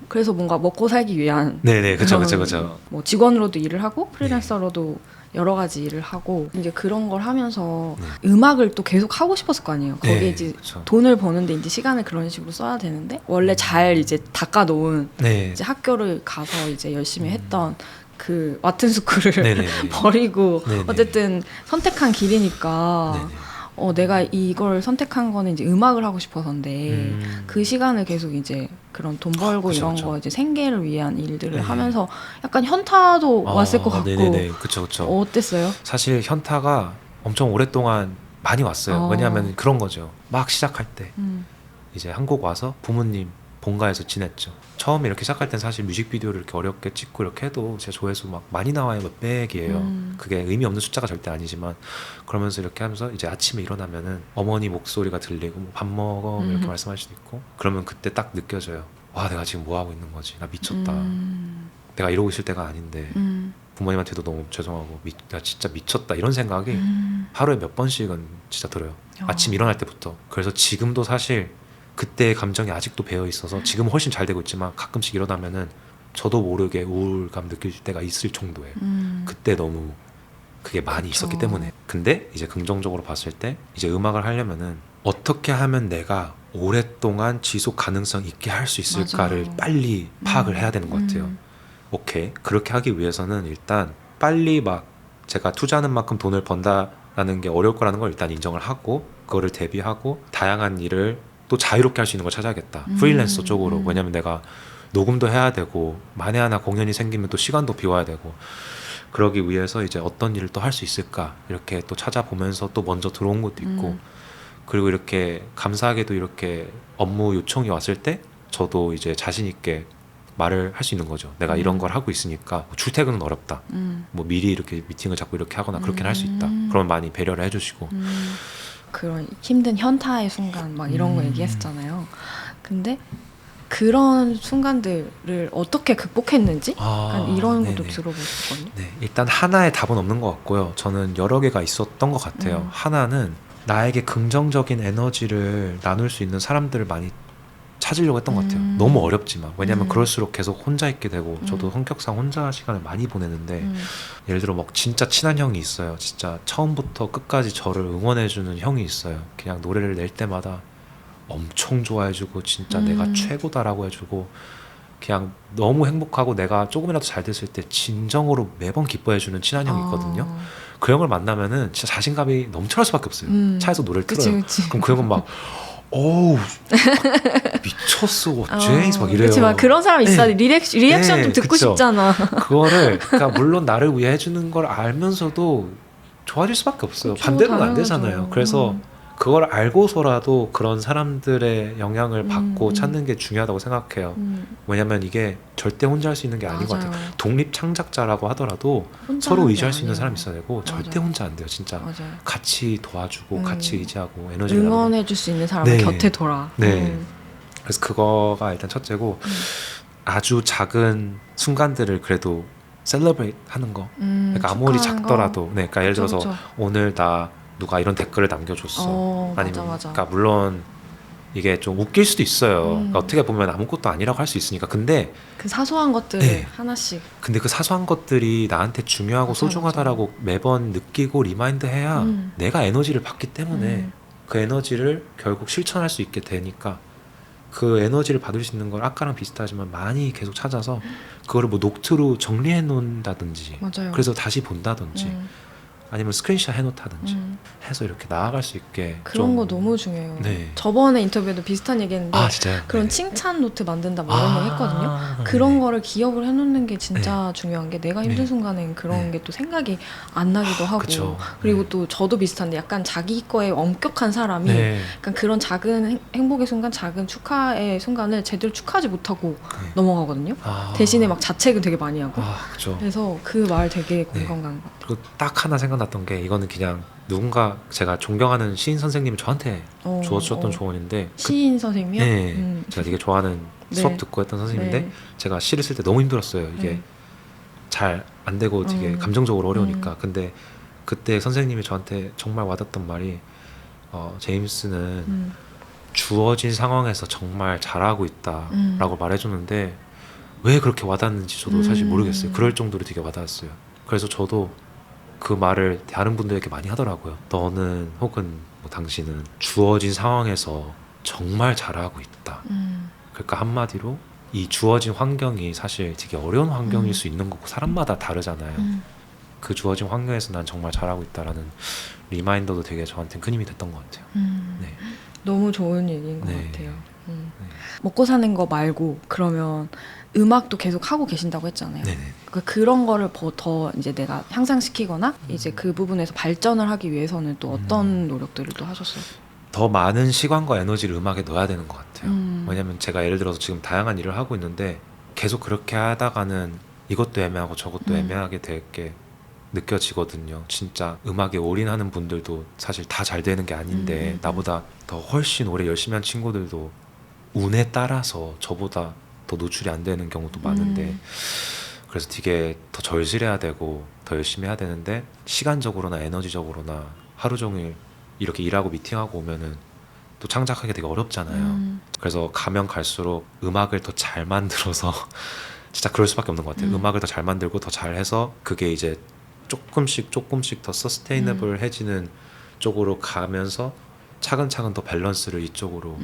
그래서 뭔가 먹고 살기 위한 네네. 그쵸 그런 그쵸 그쵸. 뭐 직원으로도 일을 하고 프리랜서로도 여러 가지 일을 하고 이제 그런 걸 하면서 음악을 또 계속 하고 싶었을 거 아니에요. 거기에 네, 이제 그쵸. 돈을 버는데 이제 시간을 그런 식으로 써야 되는데 원래 잘 이제 닦아놓은 네. 이제 학교를 가서 이제 열심히 했던 그 와튼 스쿨을 네네. 버리고 네네. 어쨌든 선택한 길이니까 네네. 내가 이걸 선택한 거는 이제 음악을 하고 싶어서인데 그 시간을 계속 이제 그런 돈 벌고 그쵸, 이런 그쵸. 거 이제 생계를 위한 일들을 네. 하면서 약간 현타도 왔을 것 같고 네네네. 그쵸 그쵸. 어땠어요? 사실 현타가 엄청 오랫동안 많이 왔어요. 왜냐하면 그런 거죠. 막 시작할 때 이제 한국 와서 부모님 본가에서 지냈죠. 처음에 이렇게 시작할 땐 사실 뮤직비디오를 이렇게 어렵게 찍고 이렇게 해도 제 조회수 막 많이 나와요. 몇백이에요. 그게 의미 없는 숫자가 절대 아니지만 그러면서 이렇게 하면서 이제 아침에 일어나면은 어머니 목소리가 들리고 뭐 밥 먹어 이렇게 말씀할 수도 있고 그러면 그때 딱 느껴져요. 와 내가 지금 뭐 하고 있는 거지? 나 미쳤다. 내가 이러고 있을 때가 아닌데 부모님한테도 너무 죄송하고 나 진짜 미쳤다 이런 생각이 하루에 몇 번씩은 진짜 들어요. 아침 일어날 때부터. 그래서 지금도 사실 그때의 감정이 아직도 배어 있어서 지금은 훨씬 잘 되고 있지만 가끔씩 일어나면은 저도 모르게 우울감 느낄 때가 있을 정도예요. 그때 너무 그게 많이 그쵸. 있었기 때문에. 근데 이제 긍정적으로 봤을 때 이제 음악을 하려면은 어떻게 하면 내가 오랫동안 지속 가능성 있게 할 수 있을까를 맞아요. 빨리 파악을 해야 되는 것 같아요. 오케이. 그렇게 하기 위해서는 일단 빨리 막 제가 투자하는 만큼 돈을 번다라는 게 어려울 거라는 걸 일단 인정을 하고 그거를 대비하고 다양한 일을 또 자유롭게 할 수 있는 걸 찾아야겠다. 프리랜서 쪽으로. 왜냐면 내가 녹음도 해야 되고 만에 하나 공연이 생기면 또 시간도 비워야 되고 그러기 위해서 이제 어떤 일을 또 할 수 있을까 이렇게 또 찾아보면서 또 먼저 들어온 것도 있고 그리고 이렇게 감사하게도 이렇게 업무 요청이 왔을 때 저도 이제 자신 있게 말을 할 수 있는 거죠. 내가 이런 걸 하고 있으니까 출퇴근은 어렵다. 뭐 미리 이렇게 미팅을 잡고 이렇게 하거나 그렇게는 할 수 있다. 그러면 많이 배려를 해주시고. 그런 힘든 현타의 순간 막 이런 거 얘기했었잖아요. 근데 그런 순간들을 어떻게 극복했는지 약간 이런 것도 네네. 들어보고 싶거든요. 네, 일단 하나의 답은 없는 것 같고요. 저는 여러 개가 있었던 것 같아요. 하나는 나에게 긍정적인 에너지를 나눌 수 있는 사람들을 많이 찾으려고 했던 것 같아요. 너무 어렵지만 왜냐하면 그럴수록 계속 혼자 있게 되고 저도 성격상 혼자 시간을 많이 보내는데 예를 들어 막 진짜 친한 형이 있어요. 진짜 처음부터 끝까지 저를 응원해주는 형이 있어요. 그냥 노래를 낼 때마다 엄청 좋아해주고 진짜 내가 최고다라고 해주고 그냥 너무 행복하고 내가 조금이라도 잘 됐을 때 진정으로 매번 기뻐해주는 친한 형이 있거든요. 그 형을 만나면은 진짜 자신감이 넘쳐날 수밖에 없어요. 차에서 노래를 틀어요. 그치. 그럼 그 형은 막 어우 미쳤어 제임스 막 이래요. 그치, 막 그런 사람 있어야 돼. 네. 리액션 네, 좀 듣고 그쵸. 싶잖아. 그거를 그러니까 물론 나를 위해 해주는 걸 알면서도 좋아질 수밖에 없어요. 그쵸, 반대로는 안 당연하죠. 되잖아요. 그래서 그걸 알고서라도 그런 사람들의 영향을 받고 찾는 게 중요하다고 생각해요. 왜냐면 이게 절대 혼자 할 수 있는 게 아닌 것 같아요. 맞아요. 독립 창작자라고 하더라도 혼자 서로 하는 게 의지할 수 있는 아니에요. 사람이 있어야 되고 절대 맞아요. 혼자 안 돼요. 진짜 맞아요. 같이 도와주고 같이 의지하고 에너지를 나누고. 응원해줄 수 있는 사람을 네. 곁에 둬라. 네. 그래서 그거가 일단 첫째고 아주 작은 순간들을 그래도 셀러브레이트 하는 거. 그러니까 아무리 축하하는 작더라도 거. 네, 그러니까 예를 들어서 그쵸. 오늘 나 누가 이런 댓글을 남겨줬어. 아니면 맞아. 그러니까 물론 이게 좀 웃길 수도 있어요. 그러니까 어떻게 보면 아무것도 아니라고 할 수 있으니까. 근데 그 사소한 것들을 네. 하나씩. 그 사소한 것들이 나한테 중요하고 맞아, 소중하다라고 매번 느끼고 리마인드해야 내가 에너지를 받기 때문에 그 에너지를 결국 실천할 수 있게 되니까 그 에너지를 받을 수 있는 걸 아까랑 비슷하지만 많이 계속 찾아서 그거를 뭐 노트로 정리해 놓는다든지 맞아요. 그래서 다시 본다든지 아니면 스크린샷 해놓다든지 해서 이렇게 나아갈 수 있게 그런 좀... 거 너무 중요해요. 네. 저번에 인터뷰에도 비슷한 얘기했는데 아 진짜요? 그런 네. 칭찬 노트 만든다 뭐 이런 거 했거든요. 네. 그런 거를 기억을 해놓는 게 진짜 중요한 게 내가 힘든 네. 순간엔 그런 네. 게 또 생각이 안 나기도 하고 그쵸. 그리고 네. 또 저도 비슷한데 약간 자기 거에 엄격한 사람이 네. 약간 그런 작은 행복의 순간, 작은 축하의 순간을 제대로 축하하지 못하고 네. 넘어가거든요. 대신에 막 자책을 되게 많이 하고. 그쵸. 그래서 그 말 되게 공감 가는 것 같아요. 그리고 딱 하나 생각났던 게 이거는 그냥 누군가 제가 존경하는 시인 선생님이 저한테 주어주셨던 조언인데 시인 선생님이요? 네, 제가 되게 좋아하는 네. 수업 듣고 했던 선생님인데 네. 제가 시를 쓸 때 너무 힘들었어요. 이게 잘 안 되고 되게 감정적으로 어려우니까. 근데 그때 선생님이 저한테 정말 와닿던 말이 제임스는 주어진 상황에서 정말 잘하고 있다라고 말해줬는데 왜 그렇게 와닿는지 저도 사실 모르겠어요. 그럴 정도로 되게 와닿았어요. 그래서 저도 그 말을 다른 분들에게 많이 하더라고요. 너는 혹은 뭐 당신은 주어진 상황에서 정말 잘하고 있다. 그러니까 한마디로 이 주어진 환경이 사실 되게 어려운 환경일 수 있는 거고 사람마다 다르잖아요. 그 주어진 환경에서 난 정말 잘하고 있다라는 리마인더도 되게 저한테는 큰 힘이 됐던 것 같아요. 네. 너무 좋은 얘기인 것 네. 같아요. 먹고 사는 거 말고 그러면 음악도 계속 하고 계신다고 했잖아요. 네네. 그러니까 그런 거를 더 이제 내가 향상시키거나 이제 그 부분에서 발전을 하기 위해서는 또 어떤 노력들을 또 하셨어요? 더 많은 시간과 에너지를 음악에 넣어야 되는 것 같아요. 왜냐면 제가 예를 들어서 지금 다양한 일을 하고 있는데 계속 그렇게 하다가는 이것도 애매하고 저것도 애매하게 될 게 느껴지거든요. 진짜 음악에 올인하는 분들도 사실 다 잘 되는 게 아닌데 나보다 더 훨씬 오래 열심히 한 친구들도 운에 따라서 저보다 더 노출이 안 되는 경우도 많은데 그래서 되게 더 절실해야 되고 더 열심히 해야 되는데 시간적으로나 에너지적으로나 하루 종일 이렇게 일하고 미팅하고 오면은 또 창작하기 되게 어렵잖아요. 그래서 가면 갈수록 음악을 더 잘 만들어서 진짜 그럴 수밖에 없는 것 같아요. 음악을 더 잘 만들고 더 잘해서 그게 이제 조금씩 더 서스테이너블해지는 쪽으로 가면서 차근차근 더 밸런스를 이쪽으로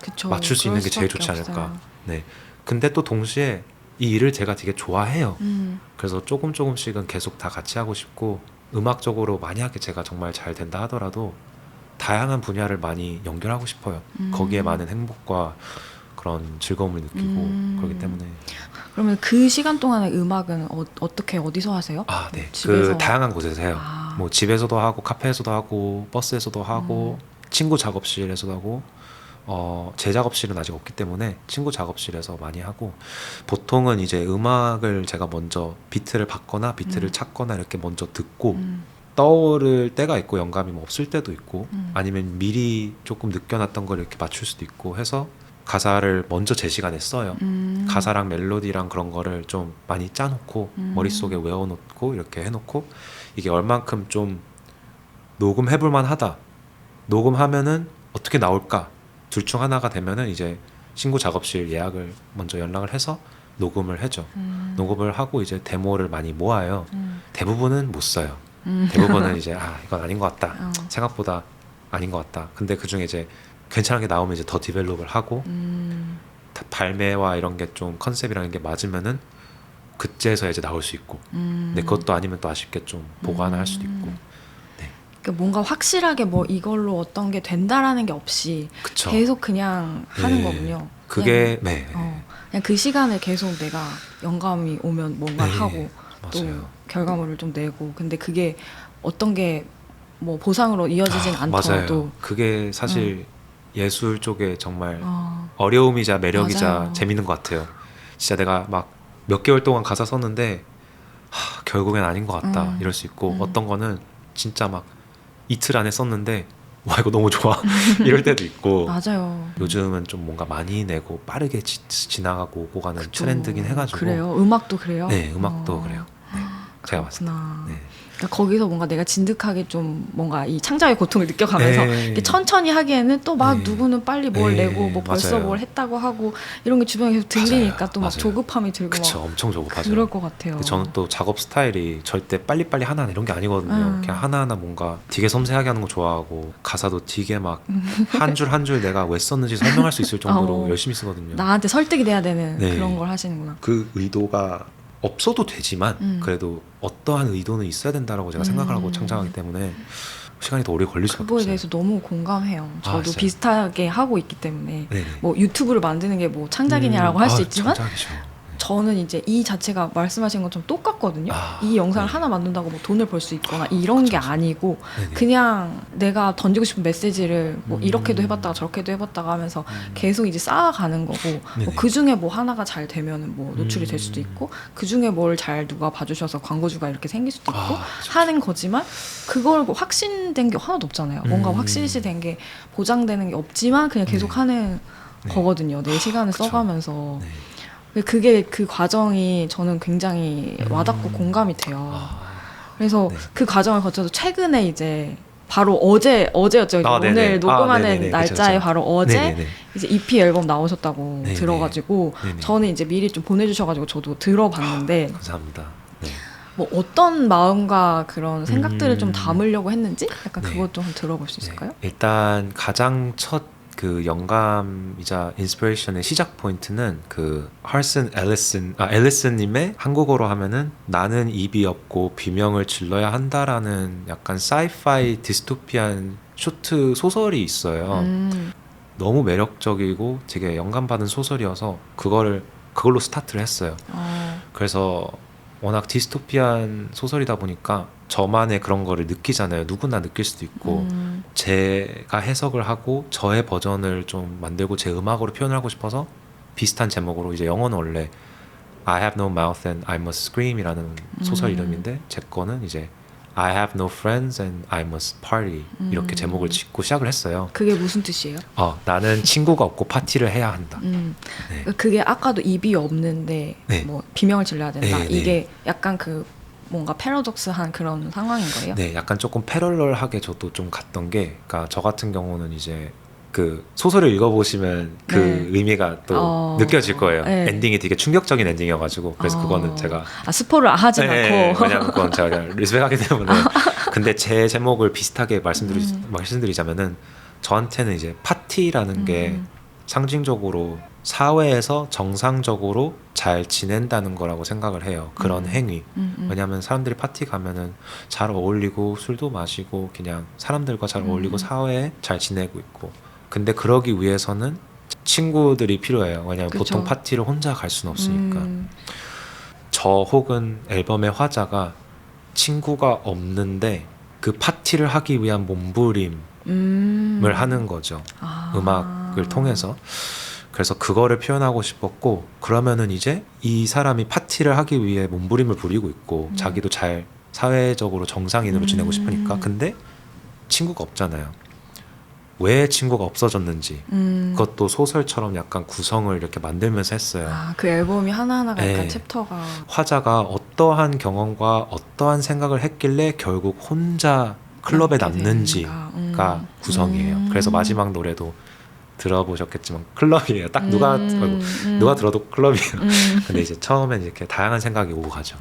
그쵸. 맞출 수 있는 게 제일 좋지 않을까. 없어요. 네. 근데 또 동시에 이 일을 제가 되게 좋아해요. 그래서 조금씩은 계속 다 같이 하고 싶고 음악적으로 만약에 제가 정말 잘 된다 하더라도 다양한 분야를 많이 연결하고 싶어요. 거기에 많은 행복과 그런 즐거움을 느끼고 그렇기 때문에. 그러면 그 시간 동안에 음악은 어떻게 어디서 하세요? 아, 네. 집에서? 그 다양한 곳에서 해요. 뭐 집에서도 하고 카페에서도 하고 버스에서도 하고 친구 작업실에서도 하고 제 작업실은 아직 없기 때문에 친구 작업실에서 많이 하고 보통은 이제 음악을 제가 먼저 비트를 받거나 비트를 찾거나 이렇게 먼저 듣고 떠오를 때가 있고 영감이 뭐 없을 때도 있고 아니면 미리 조금 느껴놨던 걸 이렇게 맞출 수도 있고 해서 가사를 먼저 제 시간에 써요. 가사랑 멜로디랑 그런 거를 좀 많이 짜놓고 머릿속에 외워놓고 이렇게 해놓고 이게 얼만큼 좀 녹음해볼만 하다. 녹음하면은 어떻게 나올까? 둘 중 하나가 되면은 이제 친구 작업실 예약을 먼저 연락을 해서 녹음을 해줘. 녹음을 하고 이제 데모를 많이 모아요. 대부분은 못 써요. 대부분은 이제 이건 아닌 것 같다. 생각보다 아닌 것 같다. 근데 그 중에 이제 괜찮은 게 나오면 이제 더 디벨롭을 하고 발매와 이런 게 좀 컨셉이라는 게 맞으면은 그때서 이제 나올 수 있고 근데 그것도 아니면 또 아쉽게 좀 보관을 할 수도 있고 그러니까 뭔가 확실하게 뭐 이걸로 어떤 게 된다라는 게 없이 그쵸. 계속 그냥 하는 네. 거군요. 그게 그냥, 그냥 그 시간을 계속 내가 영감이 오면 뭔가를 하고 또 맞아요. 결과물을 좀 내고 근데 그게 어떤 게 뭐 보상으로 이어지진 않더라도 맞아요. 그게 사실 예술 쪽에 정말 어려움이자 매력이자 맞아요. 재밌는 것 같아요. 진짜 내가 막 몇 개월 동안 가사 썼는데 결국엔 아닌 것 같다 이럴 수 있고 어떤 거는 진짜 막 이틀 안에 썼는데 와 이거 너무 좋아 이럴 때도 있고 맞아요. 요즘은 좀 뭔가 많이 내고 빠르게 지나가고 오고 가는 그쵸. 트렌드긴 해가지고 그래요? 음악도 그래요? 네 음악도 그래요. 네, 제가 봤을 때 그렇구나. 네. 그러니까 거기서 뭔가 내가 진득하게 좀 뭔가 이 창작의 고통을 느껴가면서 네. 이렇게 천천히 하기에는 또 막 네. 누구는 빨리 뭘 네. 내고 뭐 벌써 맞아요. 뭘 했다고 하고 이런 게 주변에 계속 들리니까 맞아요. 또 막 맞아요. 조급함이 들고 그쵸 막 엄청 조급하죠. 그럴 것 같아요. 근데 저는 또 작업 스타일이 절대 빨리빨리 하나하나 이런 게 아니거든요. 그냥 하나하나 뭔가 되게 섬세하게 하는 거 좋아하고 가사도 되게 막 한 줄 한 줄 내가 왜 썼는지 설명할 수 있을 정도로 열심히 쓰거든요. 나한테 설득이 돼야 되는 네. 그런 걸 하시는구나. 그 의도가 없어도 되지만 그래도 어떠한 의도는 있어야 된다라고 제가 생각을 하고 창작하기 때문에 시간이 더 오래 걸릴 수밖에 그거에 없어요. 대해서 너무 공감해요. 저도 진짜요? 비슷하게 하고 있기 때문에 네네. 뭐 유튜브를 만드는 게 뭐 창작이냐라고 할 수 있지만 창작이죠. 저는 이제 이 자체가 말씀하신 것처럼 똑같거든요. 아, 이 영상을 네. 하나 만든다고 뭐 돈을 벌 수 있거나 이런 게 아니고 네네. 그냥 내가 던지고 싶은 메시지를 뭐 이렇게도 해봤다가 저렇게도 해봤다가 하면서 계속 이제 쌓아가는 거고 네네. 뭐 그 중에 뭐 하나가 잘 되면은 뭐 노출이 될 수도 있고 그 중에 뭘 잘 누가 봐주셔서 광고주가 이렇게 생길 수도 있고 하는 거지만 그걸 뭐 확신된 게 하나도 없잖아요. 뭔가 확실시된 게 보장되는 게 없지만 그냥 계속 하는 네. 거거든요. 내 시간을 그쵸. 써가면서. 네. 그게 그 과정이 저는 굉장히 와닿고 공감이 돼요. 그래서 네. 그 과정을 거쳐서 최근에 이제 바로 어제였죠. 네네. 오늘 녹음하는 네네네. 날짜에 그쵸. 바로 어제 네네네. 이제 EP 앨범 나오셨다고 네네. 들어가지고 네네. 저는 이제 미리 좀 보내주셔가지고 저도 들어봤는데 감사합니다. 네. 뭐 어떤 마음과 그런 생각들을 좀 음. 담으려고 했는지 약간 네. 그것도 한번 들어볼 수 있을까요? 네. 일단 가장 첫 그 영감이자 인스피레이션의 시작 포인트는 그 할슨 앨리슨님의 한국어로 하면은 나는 입이 없고 비명을 질러야 한다라는 약간 사이파이 디스토피안 쇼트 소설이 있어요. 너무 매력적이고 되게 영감받은 소설이어서 그걸로 스타트를 했어요. 그래서 워낙 디스토피안 소설이다 보니까 저만의 그런 거를 느끼잖아요. 누구나 느낄 수도 있고 제가 해석을 하고 저의 버전을 좀 만들고 제 음악으로 표현을 하고 싶어서 비슷한 제목으로 이제 영어는 원래 I have no mouth and I must scream 이라는 소설 이름인데 제 거는 이제 I have no friends and I must party 이렇게 제목을 짓고 시작을 했어요. 그게 무슨 뜻이에요? 나는 친구가 없고 파티를 해야 한다. 네. 그게 아까도 입이 없는데 네. 뭐 비명을 질러야 된다. 네, 네. 이게 약간 그 뭔가 패러독스한 그런 상황인 거예요? 네, 약간 조금 패럴럴하게 저도 좀 갔던 게, 그러니까 저 같은 경우는 이제 그 소설을 읽어보시면 그 네. 의미가 또 느껴질 거예요. 네. 엔딩이 되게 충격적인 엔딩이어가지고 그래서 그거는 제가 스포를 하진 네, 않고 왜냐면 그건 제가 그냥 리스펙하기 때문에. 근데 제 제목을 비슷하게 말씀드리자면은 저한테는 이제 파티라는 게 상징적으로 사회에서 정상적으로 잘 지낸다는 거라고 생각을 해요. 그런 행위. 왜냐하면 사람들이 파티 가면은 잘 어울리고 술도 마시고 그냥 사람들과 잘 어울리고 사회에 잘 지내고 있고. 근데 그러기 위해서는 친구들이 필요해요. 왜냐하면 그쵸. 보통 파티를 혼자 갈 수는 없으니까. 저 혹은 앨범의 화자가 친구가 없는데 그 파티를 하기 위한 몸부림을 하는 거죠. 음악을 통해서. 그래서 그거를 표현하고 싶었고, 그러면은 이제 이 사람이 파티를 하기 위해 몸부림을 부리고 있고 자기도 잘 사회적으로 정상인으로 지내고 싶으니까. 근데 친구가 없잖아요. 왜 친구가 없어졌는지 그것도 소설처럼 약간 구성을 이렇게 만들면서 했어요. 그 앨범이 하나하나가 네. 약간 챕터가 화자가 어떠한 경험과 어떠한 생각을 했길래 결국 혼자 클럽에 남는지가 구성이에요. 그래서 마지막 노래도 들어보셨겠지만 클럽이에요. 딱 누가 들어도 클럽이에요. 근데 이제 처음엔 이렇게 다양한 생각이 오고 가죠.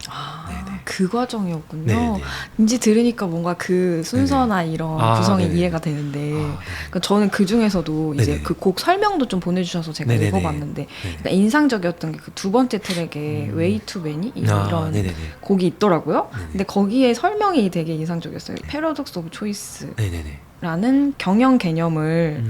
네네. 그 과정이었군요. 네네. 이제 들으니까 뭔가 그 순서나 이런 구성이 네네. 이해가 되는데 네네. 그러니까 저는 그 중에서도 이제 네네. 그 곡 설명도 좀 보내주셔서 제가 네네네. 읽어봤는데 네네. 그러니까 인상적이었던 게 그 두 번째 트랙에 Way to Many 이런 네네네. 곡이 있더라고요. 네네. 근데 거기에 설명이 되게 인상적이었어요. Paradox of Choice라는 네네네. 경영 개념을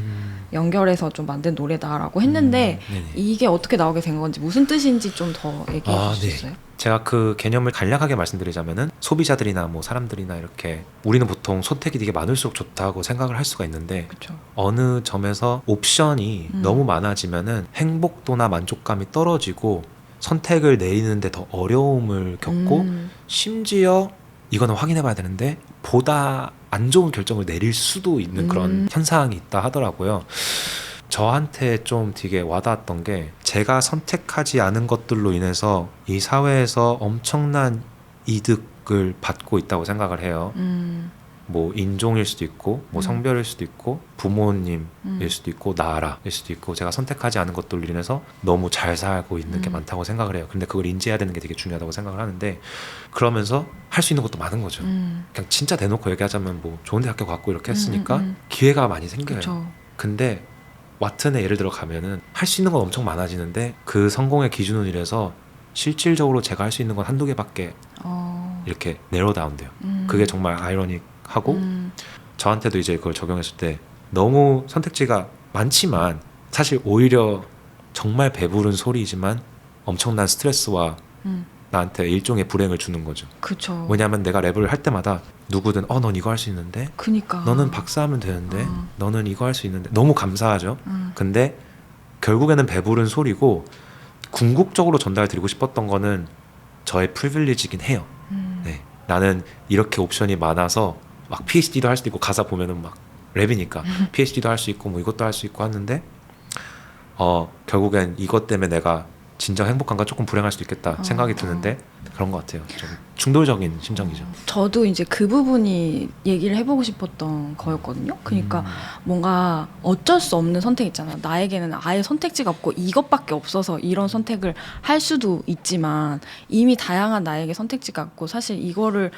연결해서 좀 만든 노래다라고 했는데 네네. 이게 어떻게 나오게 된 건지 무슨 뜻인지 좀 더 얘기해 주실 수 있어요? 제가 그 개념을 간략하게 말씀드리자면은 소비자들이나 뭐 사람들이나 이렇게 우리는 보통 선택이 되게 많을수록 좋다고 생각을 할 수가 있는데 그렇죠. 어느 점에서 옵션이 너무 많아지면은 행복도나 만족감이 떨어지고 선택을 내리는데 더 어려움을 겪고 심지어 이거는 확인해 봐야 되는데 보다 안 좋은 결정을 내릴 수도 있는 그런 현상이 있다 하더라고요. 저한테 좀 되게 와닿았던 게 제가 선택하지 않은 것들로 인해서 이 사회에서 엄청난 이득을 받고 있다고 생각을 해요. 뭐 인종일 수도 있고 뭐 성별일 수도 있고 부모님일 수도 있고 나라일 수도 있고 제가 선택하지 않은 것들로 인해서 너무 잘 살고 있는 게 많다고 생각을 해요. 근데 그걸 인지해야 되는 게 되게 중요하다고 생각을 하는데 그러면서 할 수 있는 것도 많은 거죠. 그냥 진짜 대놓고 얘기하자면 뭐 좋은 대학교 갔고 이렇게 했으니까 기회가 많이 생겨요. 그렇죠. 근데 왓튼에 예를 들어 가면은 할 수 있는 건 엄청 많아지는데 그 성공의 기준은 이래서 실질적으로 제가 할 수 있는 건 한두 개밖에 이렇게 내로 다운돼요. 그게 정말 아이러닉하고 저한테도 이제 그걸 적용했을 때 너무 선택지가 많지만 사실 오히려 정말 배부른 소리이지만 엄청난 스트레스와 나한테 일종의 불행을 주는 거죠. 그쵸. 왜냐하면 내가 랩을 할 때마다 누구든 넌 이거 할 수 있는데 그니까. 너는 박사하면 되는데 너는 이거 할 수 있는데 너무 감사하죠. 근데 결국에는 배부른 소리고 궁극적으로 전달드리고 싶었던 거는 저의 프리빌리지긴 해요. 네. 나는 이렇게 옵션이 많아서 막 PhD도 할 수도 있고 가사 보면은 막 랩이니까 PhD도 할 수 있고 뭐 이것도 할 수 있고 하는데 결국엔 이것 때문에 내가 진정 행복한가 조금 불행할 수도 있겠다 생각이 드는데 그런 것 같아요. 좀 충돌적인 심정이죠. 저도 이제 그 부분이 얘기를 해보고 싶었던 거였거든요. 그러니까 뭔가 어쩔 수 없는 선택 있잖아. 나에게는 아예 선택지가 없고 이것밖에 없어서 이런 선택을 할 수도 있지만 이미 다양한 나에게 선택지가 있고 사실 이거를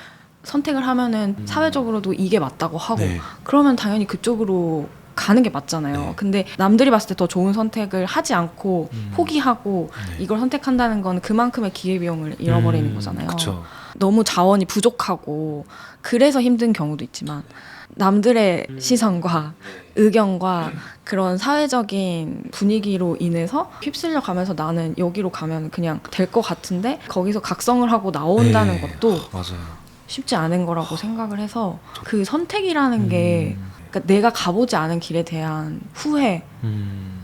선택을 하면은 사회적으로도 이게 맞다고 하고 네. 그러면 당연히 그쪽으로 가는 게 맞잖아요. 네. 근데 남들이 봤을 때 더 좋은 선택을 하지 않고 포기하고 네. 이걸 선택한다는 건 그만큼의 기회비용을 잃어버리는 거잖아요. 그쵸. 너무 자원이 부족하고 그래서 힘든 경우도 있지만 남들의 시선과 의견과 그런 사회적인 분위기로 인해서 휩쓸려 가면서 나는 여기로 가면 그냥 될 것 같은데 거기서 각성을 하고 나온다는 네. 것도 맞아요. 쉽지 않은 거라고 생각을 해서 그 선택이라는 게 그러니까 내가 가보지 않은 길에 대한 후회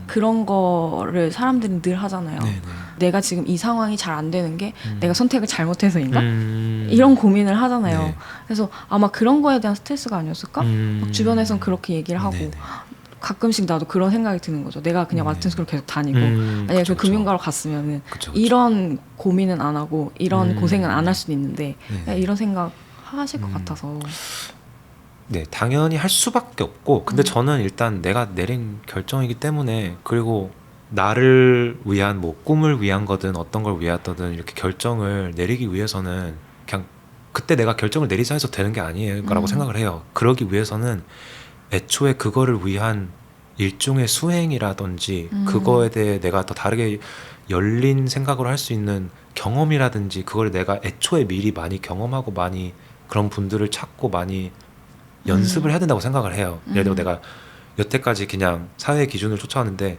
그런 거를 사람들이 늘 하잖아요. 네네. 내가 지금 이 상황이 잘 안 되는 게 내가 선택을 잘못해서인가? 이런 이런 고민을 하잖아요. 네. 그래서 아마 그런 거에 대한 스트레스가 아니었을까? 막 주변에선 그렇게 얘기를 하고 네네. 가끔씩 나도 그런 생각이 드는 거죠. 내가 그냥 맡은 스쿨 계속 다니고 만약에 그쵸, 그 금융가로 갔으면은 그쵸. 이런 고민은 안 하고 이런 고생은 안 할 수도 있는데 네. 그냥 이런 생각 하실 것 같아서 네, 당연히 할 수밖에 없고 근데 저는 일단 내가 내린 결정이기 때문에 그리고 나를 위한 뭐 꿈을 위한 거든 어떤 걸 위하든 이렇게 결정을 내리기 위해서는 그냥 그때 내가 결정을 내리자 해서 되는 게 아니에요 라고 생각을 해요. 그러기 위해서는 애초에 그거를 위한 일종의 수행이라든지 그거에 대해 내가 더 다르게 열린 생각으로 할 수 있는 경험이라든지 그걸 내가 애초에 미리 많이 경험하고 많이 그런 분들을 찾고 많이 연습을 해야 된다고 생각을 해요. 예를 들어 내가 여태까지 그냥 사회 기준을 쫓아왔는데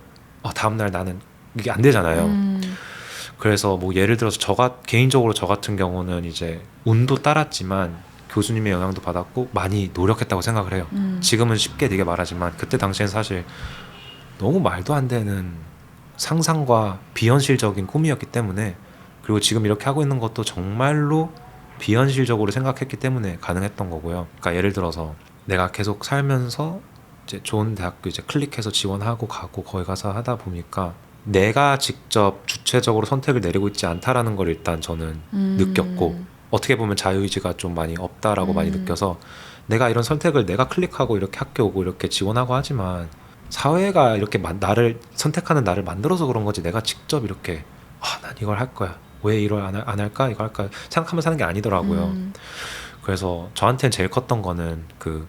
다음날 나는 이게 안 되잖아요. 그래서 뭐 예를 들어서 개인적으로 저 같은 경우는 이제 운도 따랐지만 교수님의 영향도 받았고 많이 노력했다고 생각을 해요. 지금은 쉽게 되게 말하지만 그때 당시엔 사실 너무 말도 안 되는 상상과 비현실적인 꿈이었기 때문에 그리고 지금 이렇게 하고 있는 것도 정말로 비현실적으로 생각했기 때문에 가능했던 거고요. 그러니까 예를 들어서 내가 계속 살면서 이제 좋은 대학교 이제 클릭해서 지원하고 가고 거기 가서 하다 보니까 내가 직접 주체적으로 선택을 내리고 있지 않다라는 걸 일단 저는 느꼈고 어떻게 보면 자유의지가 좀 많이 없다라고 많이 느껴서 내가 이런 선택을 내가 클릭하고 이렇게 학교 오고 이렇게 지원하고 하지만 사회가 이렇게 나를 선택하는 나를 만들어서 그런 거지 내가 직접 이렇게 난 이걸 할 거야 왜 이걸 안 할까 이거 할까 생각하면서 하는 게 아니더라고요. 그래서 저한테는 제일 컸던 거는 그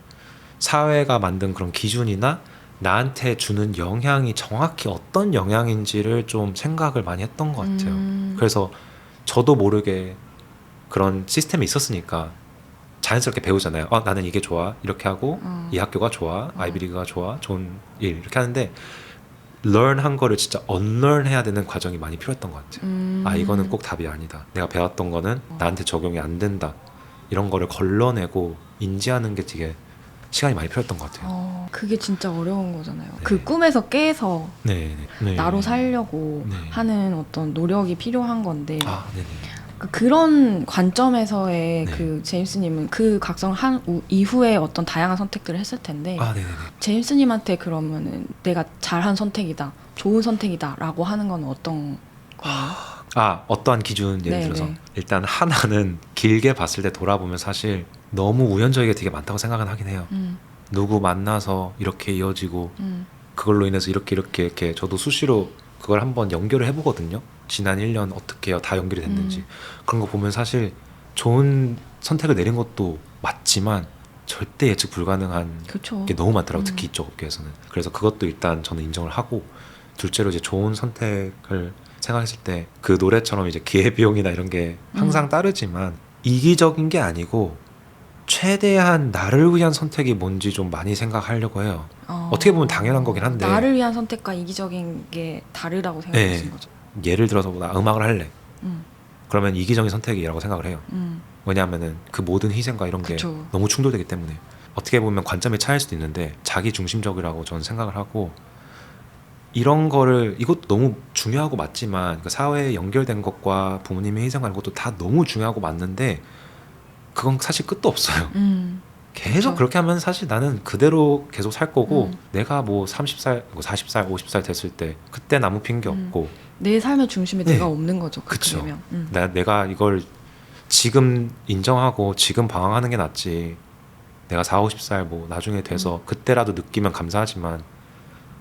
사회가 만든 그런 기준이나 나한테 주는 영향이 정확히 어떤 영향인지를 좀 생각을 많이 했던 것 같아요. 그래서 저도 모르게 그런 시스템이 있었으니까 자연스럽게 배우잖아요. 나는 이게 좋아 이렇게 하고 이 학교가 좋아 아이비리그가 좋아 좋은 일 이렇게 하는데 learn 한 거를 진짜 unlearn 해야 되는 과정이 많이 필요했던 것 같아요. 이거는 꼭 답이 아니다. 내가 배웠던 거는 나한테 적용이 안 된다. 이런 거를 걸러내고 인지하는 게 되게 시간이 많이 필요했던 것 같아요. 그게 진짜 어려운 거잖아요. 네. 그 꿈에서 깨서 네. 나로 살려고 네. 하는 어떤 노력이 필요한 건데 네네. 그런 관점에서의 네. 그 제임스님은 그 각성을 한 이후에 어떤 다양한 선택들을 했을 텐데 네네네. 제임스님한테 그러면은 내가 잘한 선택이다, 좋은 선택이다라고 하는 건 어떤 거예요? 어떠한 기준 예를 네, 들어서 네. 일단 하나는 길게 봤을 때 돌아보면 사실 너무 우연적이게 되게 많다고 생각은 하긴 해요. 누구 만나서 이렇게 이어지고 그걸로 인해서 이렇게 저도 수시로 그걸 한번 연결을 해보거든요. 지난 1년 어떻게 다 연결이 됐는지 그런 거 보면 사실 좋은 선택을 내린 것도 맞지만 절대 예측 불가능한 그쵸. 게 너무 많더라고요. 특히 이쪽 업계에서는. 그래서 그것도 일단 저는 인정을 하고 둘째로 이제 좋은 선택을 생각했을 때 그 노래처럼 이제 기회비용이나 이런 게 항상 따르지만 이기적인 게 아니고 최대한 나를 위한 선택이 뭔지 좀 많이 생각하려고 해요. 어떻게 보면 당연한 거긴 한데 나를 위한 선택과 이기적인 게 다르다고 생각하시는 네. 거죠. 예를 들어서 나 음악을 할래. 음. 그러면 이기적인 선택이라고 생각을 해요. 왜냐하면은 그 모든 희생과 이런 게 그쵸. 너무 충돌되기 때문에 어떻게 보면 관점의 차이일 수도 있는데 자기 중심적이라고 저는 생각을 하고 이런 거를 이것도 너무 중요하고 맞지만 그 사회에 연결된 것과 부모님이 희생하는 것도 다 너무 중요하고 맞는데 그건 사실 끝도 없어요. 계속 그쵸. 그렇게 하면 사실 나는 그대로 계속 살 거고 내가 뭐 30살, 뭐 40살, 50살 됐을 때 그때 나무 핀 게 없고 내 삶의 중심에 네. 내가 없는 거죠. 그쵸. 되면. 내가 이걸 지금 인정하고 지금 방황하는 게 낫지. 내가 40, 50살 뭐 나중에 돼서 그때라도 느끼면 감사하지만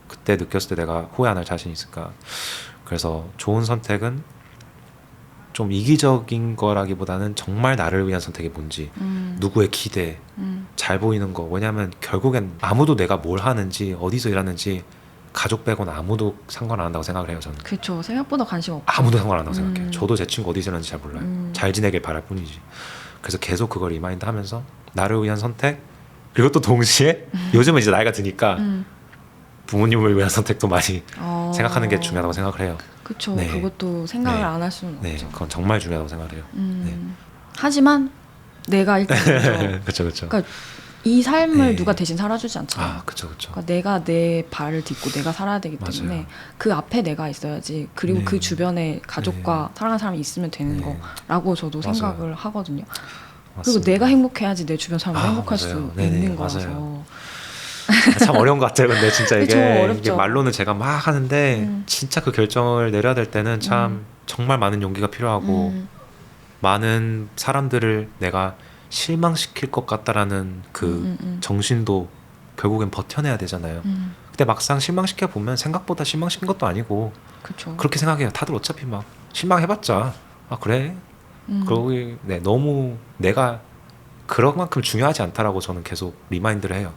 그때 느꼈을 때 내가 후회 안 할 자신 있을까. 그래서 좋은 선택은 좀 이기적인 거라기보다는 정말 나를 위한 선택이 뭔지 누구의 기대 잘 보이는 거. 왜냐하면 결국엔 아무도 내가 뭘 하는지 어디서 일하는지 가족 빼고는 아무도 상관 안 한다고 생각을 해요. 저는 그렇죠. 생각보다 관심 없고. 아무도 상관 안 한다고 생각해요. 저도 제 친구 어디 지내는지 잘 몰라요. 잘 지내길 바랄 뿐이지. 그래서 계속 그걸 리마인드 하면서 나를 위한 선택 그리고 또 동시에 요즘은 이제 나이가 드니까 부모님을 위한 선택도 많이 생각하는 게 중요하다고 생각을 해요. 그렇죠. 네. 그것도 생각을 네. 안 할 수는 네, 없죠. 그건 정말 중요하다고 생각을 해요. 네. 하지만 내가 일단 먼저 그렇죠, 그렇죠. 그러니까 이 삶을 네. 누가 대신 살아주지 않잖아요. 아, 그렇죠, 그렇죠. 그러니까 내가 내 발을 딛고 내가 살아야 되기 때문에 맞아요. 그 앞에 내가 있어야지. 그리고 네. 그 주변에 가족과 사랑하는 사람이 있으면 되는 네. 거라고 저도 맞아요. 생각을 하거든요. 그리고 맞습니다. 내가 행복해야지 내 주변 사람도 행복할 맞아요. 수 네네, 있는 맞아요. 거라서. 참 어려운 것 같아요. 근데 진짜 그쵸, 이게 어렵죠. 말로는 제가 막 하는데 진짜 그 결정을 내려야 될 때는 참 정말 많은 용기가 필요하고 많은 사람들을 내가 실망시킬 것 같다라는 그 정신도 결국엔 버텨내야 되잖아요. 근데 막상 실망시켜 보면 생각보다 실망시킨 것도 아니고 그렇죠. 그렇게 생각해요. 다들 어차피 막 실망해봤자 아 그래? 그러고 네, 너무 내가 그런 만큼 중요하지 않다라고 저는 계속 리마인드를 해요.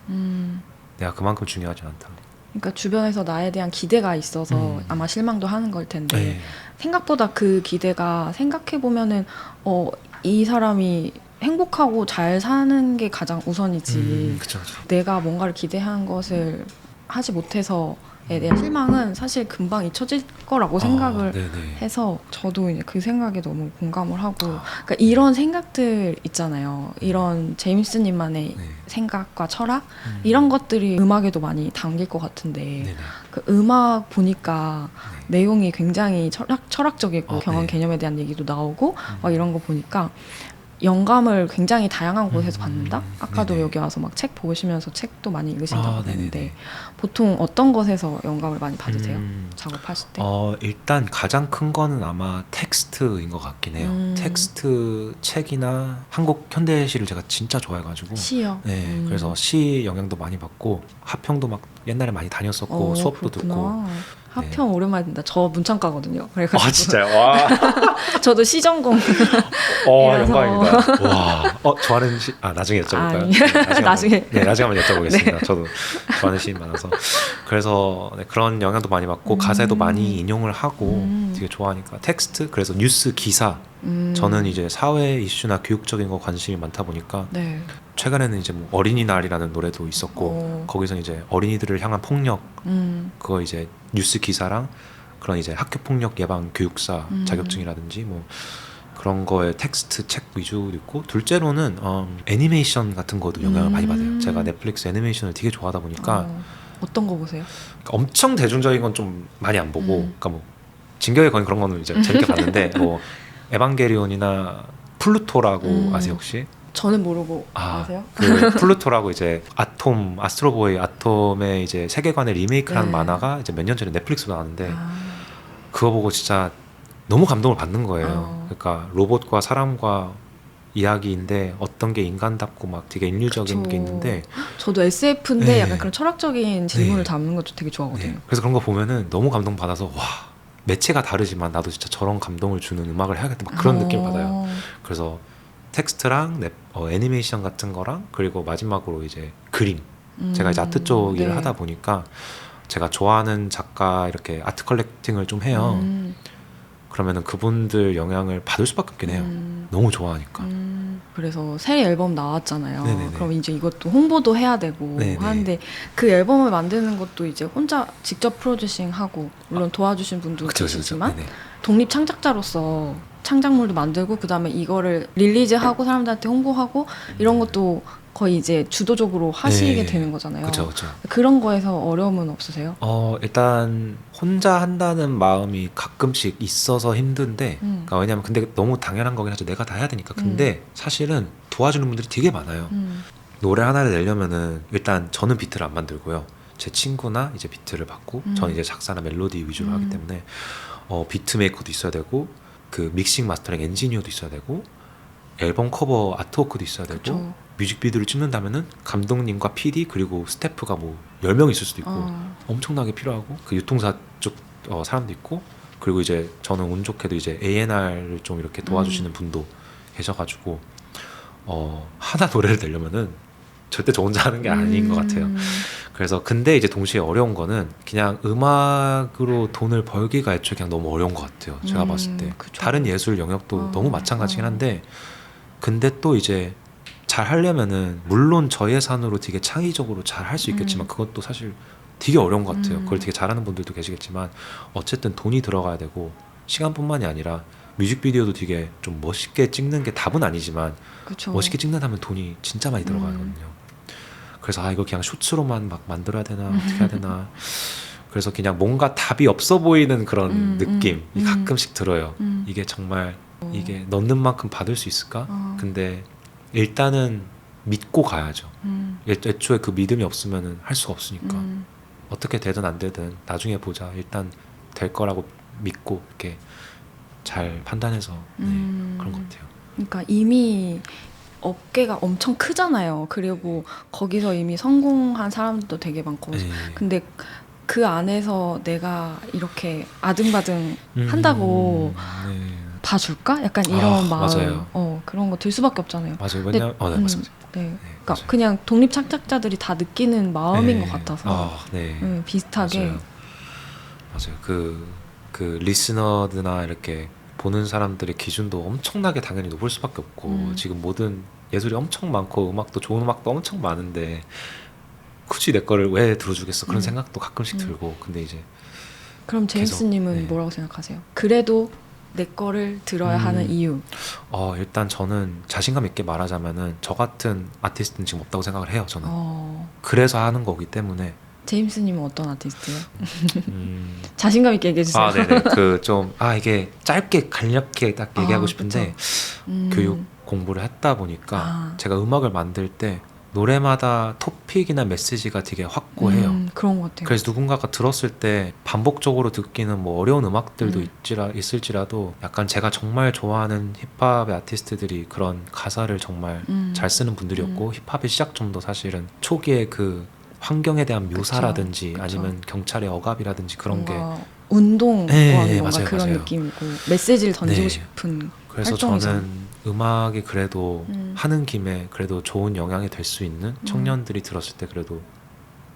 내가 그만큼 중요하지 않다. 그러니까 주변에서 나에 대한 기대가 있어서 아마 실망도 하는 걸 텐데 네. 생각보다 그 기대가 생각해 보면은 이 사람이 행복하고 잘 사는 게 가장 우선이지. 그쵸, 그쵸. 내가 뭔가를 기대한 것을 하지 못해서에 대한 실망은 사실 금방 잊혀질 거라고 생각을 네네. 해서 저도 이제 그 생각에 너무 공감을 하고 그러니까 이런 생각들 있잖아요. 이런 제임스님만의 네. 생각과 철학 이런 것들이 음악에도 많이 담길 것 같은데 네네. 그 음악 보니까 내용이 굉장히 철학적이고 경험 네. 개념에 대한 얘기도 나오고 막 이런 거 보니까 영감을 굉장히 다양한 곳에서 받는다. 아까도 네네. 여기 와서 막 책 보시면서 책도 많이 읽으신다고 네네네. 했는데 보통 어떤 것에서 영감을 많이 받으세요? 작업하실 때? 일단 가장 큰 거는 아마 텍스트인 것 같긴 해요. 텍스트 책이나 한국 현대시를 제가 진짜 좋아해가지고 시요. 네, 그래서 시 영향도 많이 받고 하평도 막 옛날에 많이 다녔었고 수업도 그렇구나. 듣고. 하평 오랜만에 듣는다. 저 문창과거든요. 그래가지고 아 진짜요? 와, 저도 시 전공. 이라서. 영광입니다. 와, 좋아하는 시, 나중에 여쭤볼까요? 아니, 네, 나중에. 나중에 한번 여쭤보겠습니다. 저도 좋아하는 시인 많아서 그래서 그런 영향도 많이 받고 가사에도 많이 인용을 하고 되게 좋아하니까 텍스트 그래서 뉴스 기사 저는 이제 사회 이슈나 교육적인 거 관심이 많다 보니까 네. 최근에는 이제 뭐 어린이날이라는 노래도 있었고 거기서 이제 어린이들을 향한 폭력 그거 이제 뉴스 기사랑 그런 이제 학교 폭력 예방 교육사 자격증이라든지 뭐 그런 거에 텍스트 책 위주도 있고 둘째로는 애니메이션 같은 거도 영향을 많이 받아요. 제가 넷플릭스 애니메이션을 되게 좋아하다 보니까 어떤 거 보세요? 그러니까 엄청 대중적인 건 좀 많이 안 보고 그러니까 뭐 진격의 거인 그런 거는 이제 재밌게 봤는데 뭐 에반게리온이나 플루토라고 아세요 혹시? 저는 모르고 아세요? 그 플루토라고 이제 아스트로보이 아톰의 이제 세계관을 리메이크하는 만화가 이제 몇 년 전에 넷플릭스로 나왔는데 그거 보고 진짜 너무 감동을 받는 거예요. 그러니까 로봇과 사람과 이야기인데 어떤 게 인간답고 막 되게 인류적인 게 있는데 저도 SF인데 네. 약간 그런 철학적인 질문을 네. 담는 것도 되게 좋아하거든요. 네. 그래서 그런 거 보면은 너무 감동 받아서 와 매체가 다르지만 나도 진짜 저런 감동을 주는 음악을 해야겠다 막 그런 느낌 받아요. 그래서 텍스트랑 애니메이션 같은 거랑 그리고 마지막으로 이제 그림 제가 이제 아트 쪽 일을 하다 보니까 제가 좋아하는 작가 이렇게 아트 컬렉팅을 좀 해요. 그러면은 그분들 영향을 받을 수밖에 없긴 해요. 너무 좋아하니까. 그래서 새 앨범 나왔잖아요. 네네네. 그럼 이제 이것도 홍보도 해야 되고 네네. 하는데 그 앨범을 만드는 것도 이제 혼자 직접 프로듀싱하고 물론 도와주신 분도 그쵸, 계시지만 네네. 독립 창작자로서 창작물도 만들고 그다음에 이거를 릴리즈하고 사람들한테 홍보하고 이런 것도 거의 이제 주도적으로 하시게 네. 되는 거잖아요. 그쵸. 그런 거에서 어려움은 없으세요? 일단 혼자 한다는 마음이 가끔씩 있어서 힘든데, 그러니까 왜냐면 근데 너무 당연한 거긴 하죠. 내가 다 해야 되니까. 근데 사실은 도와주는 분들이 되게 많아요. 노래 하나를 내려면은 일단 저는 비트를 안 만들고요. 제 친구나 이제 비트를 받고 저는 이제 작사나 멜로디 위주로 하기 때문에 비트 메이커도 있어야 되고 그 믹싱 마스터링 엔지니어도 있어야 되고 앨범 커버 아트워크도 있어야 되고 그쵸. 뮤직비디오를 찍는다면은 감독님과 PD 그리고 스태프가 뭐 10명 있을 수도 있고 엄청나게 필요하고 그 유통사 쪽 사람도 있고 그리고 이제 저는 운 좋게도 이제 A&R을 좀 이렇게 도와주시는 분도 계셔가지고 하나 노래를 내려면은 절대 저 혼자 하는 게 아닌 것 같아요. 그래서 근데 이제 동시에 어려운 거는 그냥 음악으로 돈을 벌기가 애초에 그냥 너무 어려운 것 같아요. 제가 봤을 때 그쵸. 다른 예술 영역도 너무 마찬가지긴 한데 근데 또 이제 잘 하려면은 물론 저 예산으로 되게 창의적으로 잘 할 수 있겠지만 그것도 사실 되게 어려운 것 같아요. 그걸 되게 잘하는 분들도 계시겠지만 어쨌든 돈이 들어가야 되고 시간뿐만이 아니라 뮤직비디오도 되게 좀 멋있게 찍는 게 답은 아니지만 그쵸. 멋있게 찍는다면 돈이 진짜 많이 들어가거든요. 그래서 이거 그냥 쇼츠로만 막 만들어야 되나 어떻게 해야 되나 그래서 그냥 뭔가 답이 없어 보이는 그런 느낌이 가끔씩 들어요. 이게 정말 이게 넣는 만큼 받을 수 있을까? 근데 일단은 믿고 가야죠. 애초에 그 믿음이 없으면 할 수가 없으니까 어떻게 되든 안 되든 나중에 보자. 일단 될 거라고 믿고 이렇게 잘 판단해서 그런 것 같아요. 그러니까 이미 업계가 엄청 크잖아요. 그리고 거기서 이미 성공한 사람들도 되게 많고. 네. 근데 그 안에서 내가 이렇게 아등바등 한다고 네. 봐줄까? 약간 이런 마음. 맞아요. 그런 거 들 수밖에 없잖아요. 맞아요. 근데, 왜냐면 네, 맞습니다. 네. 네, 그러니까 맞아요. 그냥 독립 창작자들이 다 느끼는 마음인 네. 것 같아서 네. 비슷하게. 맞아요. 그 리스너드나 이렇게 보는 사람들의 기준도 엄청나게 당연히 높을 수밖에 없고 지금 모든 예술이 엄청 많고 음악도 좋은 음악도 엄청 많은데 굳이 내 거를 왜 들어주겠어 그런 생각도 가끔씩 들고 근데 이제 그럼 제임스님은 네. 뭐라고 생각하세요? 그래도 내 거를 들어야 하는 이유. 일단 저는 자신감 있게 말하자면은 저 같은 아티스트는 지금 없다고 생각을 해요. 저는 그래서 하는 거기 때문에. 제임스님은 어떤 아티스트예요? 자신감 있게 얘기해 주세요. 네네. 이게 짧게 간략하게 딱 얘기하고 싶은데 교육 공부를 했다 보니까 제가 음악을 만들 때 노래마다 토픽이나 메시지가 되게 확고해요. 그런 것 같아요. 그래서 누군가가 들었을 때 반복적으로 듣기는 뭐 어려운 음악들도 있을지라도 약간 제가 정말 좋아하는 힙합의 아티스트들이 그런 가사를 정말 잘 쓰는 분들이었고 힙합의 시작점도 사실은 초기에 그 환경에 대한 묘사라든지 그쵸. 아니면 경찰의 억압이라든지 그런 게 운동과 뭔가 맞아요, 그런 맞아요. 느낌이고 메시지를 던지고 네. 싶은 그래서 활동이죠. 저는 음악이 그래도 하는 김에 그래도 좋은 영향이 될 수 있는 청년들이 들었을 때 그래도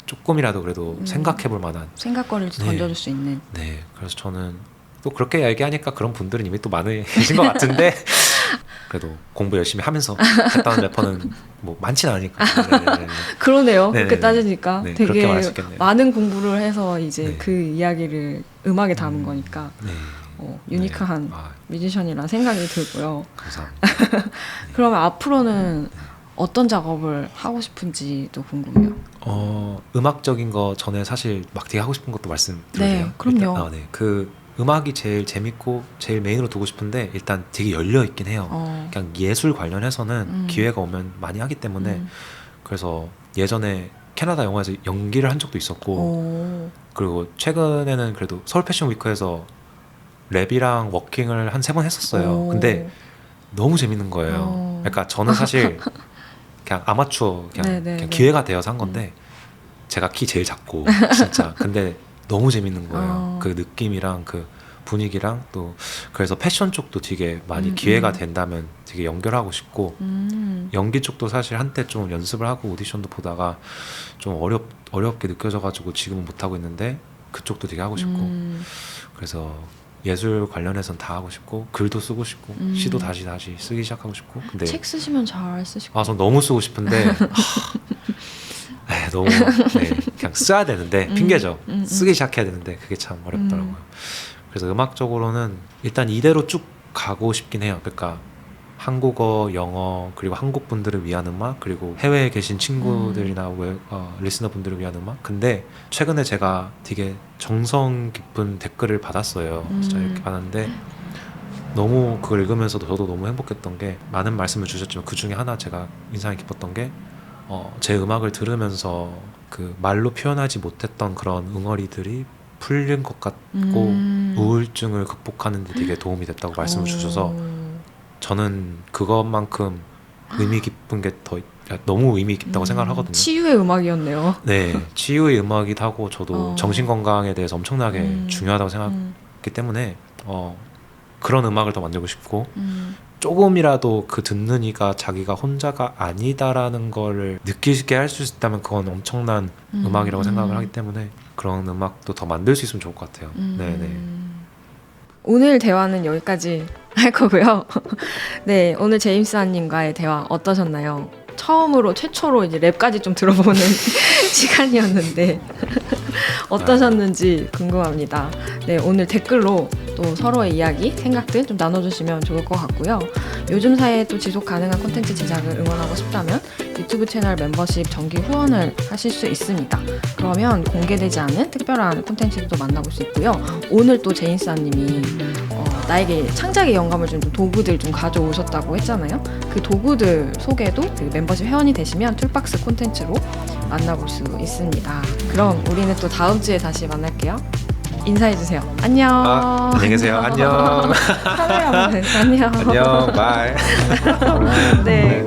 조금이라도 그래도 생각해볼 만한 생각거리를 던져줄 수 있는. 네, 그래서 저는 또 그렇게 얘기하니까 그런 분들은 이미 또 많이 계신 것 같은데 그래도 공부 열심히 하면서 했다는 래퍼는 뭐 많지는 않으니까. 네네네. 그러네요. 네네네. 그렇게 따지니까 네, 그렇게 되게 말할 수 있겠네요. 많은 공부를 해서 이제 네. 그 이야기를 음악에 담은 거니까 네. 유니크한 네. 뮤지션이라는 생각이 들고요. 감사합니다. 그러면 앞으로는 어떤 작업을 하고 싶은지도 궁금해요. 음악적인 거 전에 사실 막 되게 하고 싶은 것도 말씀드려도 돼요? 네, 그럼요. 네. 그 음악이 제일 재밌고 제일 메인으로 두고 싶은데 일단 되게 열려 있긴 해요. 그냥 예술 관련해서는 기회가 오면 많이 하기 때문에 그래서 예전에 캐나다 영화에서 연기를 한 적도 있었고 그리고 최근에는 그래도 서울 패션 위크에서 랩이랑 워킹을 한 3번 했었어요. 근데 너무 재밌는 거예요. 그러니까 저는 사실 그냥 아마추어 그냥 기회가 되어서 한 건데 제가 키 제일 작고 진짜 근데 너무 재밌는 거예요. 그 느낌이랑 그 분위기랑 또 그래서 패션 쪽도 되게 많이 기회가 된다면 되게 연결하고 싶고 연기 쪽도 사실 한때 좀 연습을 하고 오디션도 보다가 좀 어렵게 느껴져가지고 지금은 못하고 있는데 그쪽도 되게 하고 싶고 그래서 예술 관련해서는 다 하고 싶고 글도 쓰고 싶고 시도 다시 쓰기 시작하고 싶고 근데 책 쓰시면 잘 쓰실 전 너무 쓰고 싶은데 너무 그냥 써야 되는데 핑계죠. 쓰기 시작해야 되는데 그게 참 어렵더라고요. 그래서 음악적으로는 일단 이대로 쭉 가고 싶긴 해요. 그러니까 한국어, 영어 그리고 한국 분들을 위한 음악 그리고 해외에 계신 친구들이나 리스너 분들을 위한 음악. 근데 최근에 제가 되게 정성 깊은 댓글을 받았어요. 진짜 이렇게 받았는데 너무 그걸 읽으면서도 저도 너무 행복했던 게 많은 말씀을 주셨지만 그 중에 하나 제가 인상이 깊었던 게 제 음악을 들으면서 그 말로 표현하지 못했던 그런 응어리들이 풀린 것 같고 우울증을 극복하는 데 되게 도움이 됐다고 말씀을 주셔서 저는 그것만큼 의미 깊은 게 더 너무 의미 깊다고 생각을 하거든요. 치유의 음악이었네요. 네, 치유의 음악이기도 하고 저도 정신 건강에 대해서 엄청나게 중요하다고 생각했기 때문에 그런 음악을 더 만들고 싶고 조금이라도 그 듣는 이가 자기가 혼자가 아니다라는 걸 느끼게 할 수 있다면 그건 엄청난 음악이라고 생각을 하기 때문에 그런 음악도 더 만들 수 있으면 좋을 것 같아요. 네네. 오늘 대화는 여기까지 할 거고요. 네, 오늘 제임스 한님과의 대화 어떠셨나요? 최초로 이제 랩까지 좀 들어보는 시간이었는데 어떠셨는지 궁금합니다. 네, 오늘 댓글로 또 서로의 이야기, 생각들 좀 나눠주시면 좋을 것 같고요. 요즘 사이에 또 지속 가능한 콘텐츠 제작을 응원하고 싶다면 유튜브 채널 멤버십 정기 후원을 하실 수 있습니다. 그러면 공개되지 않은 특별한 콘텐츠도 만나볼 수 있고요. 오늘 또 제인스님이 나에게 창작의 영감을 주는 도구들 좀 가져오셨다고 했잖아요. 그 도구들 소개도 그 멤버십 회원이 되시면 툴박스 콘텐츠로 만나볼 수 있습니다. 그럼 우리는 또 다음 주에 다시 만날게요. 인사해주세요. 안녕. 안녕히 계세요. 안녕. 카메라 보세요. 안녕. 안녕. 바이. 네.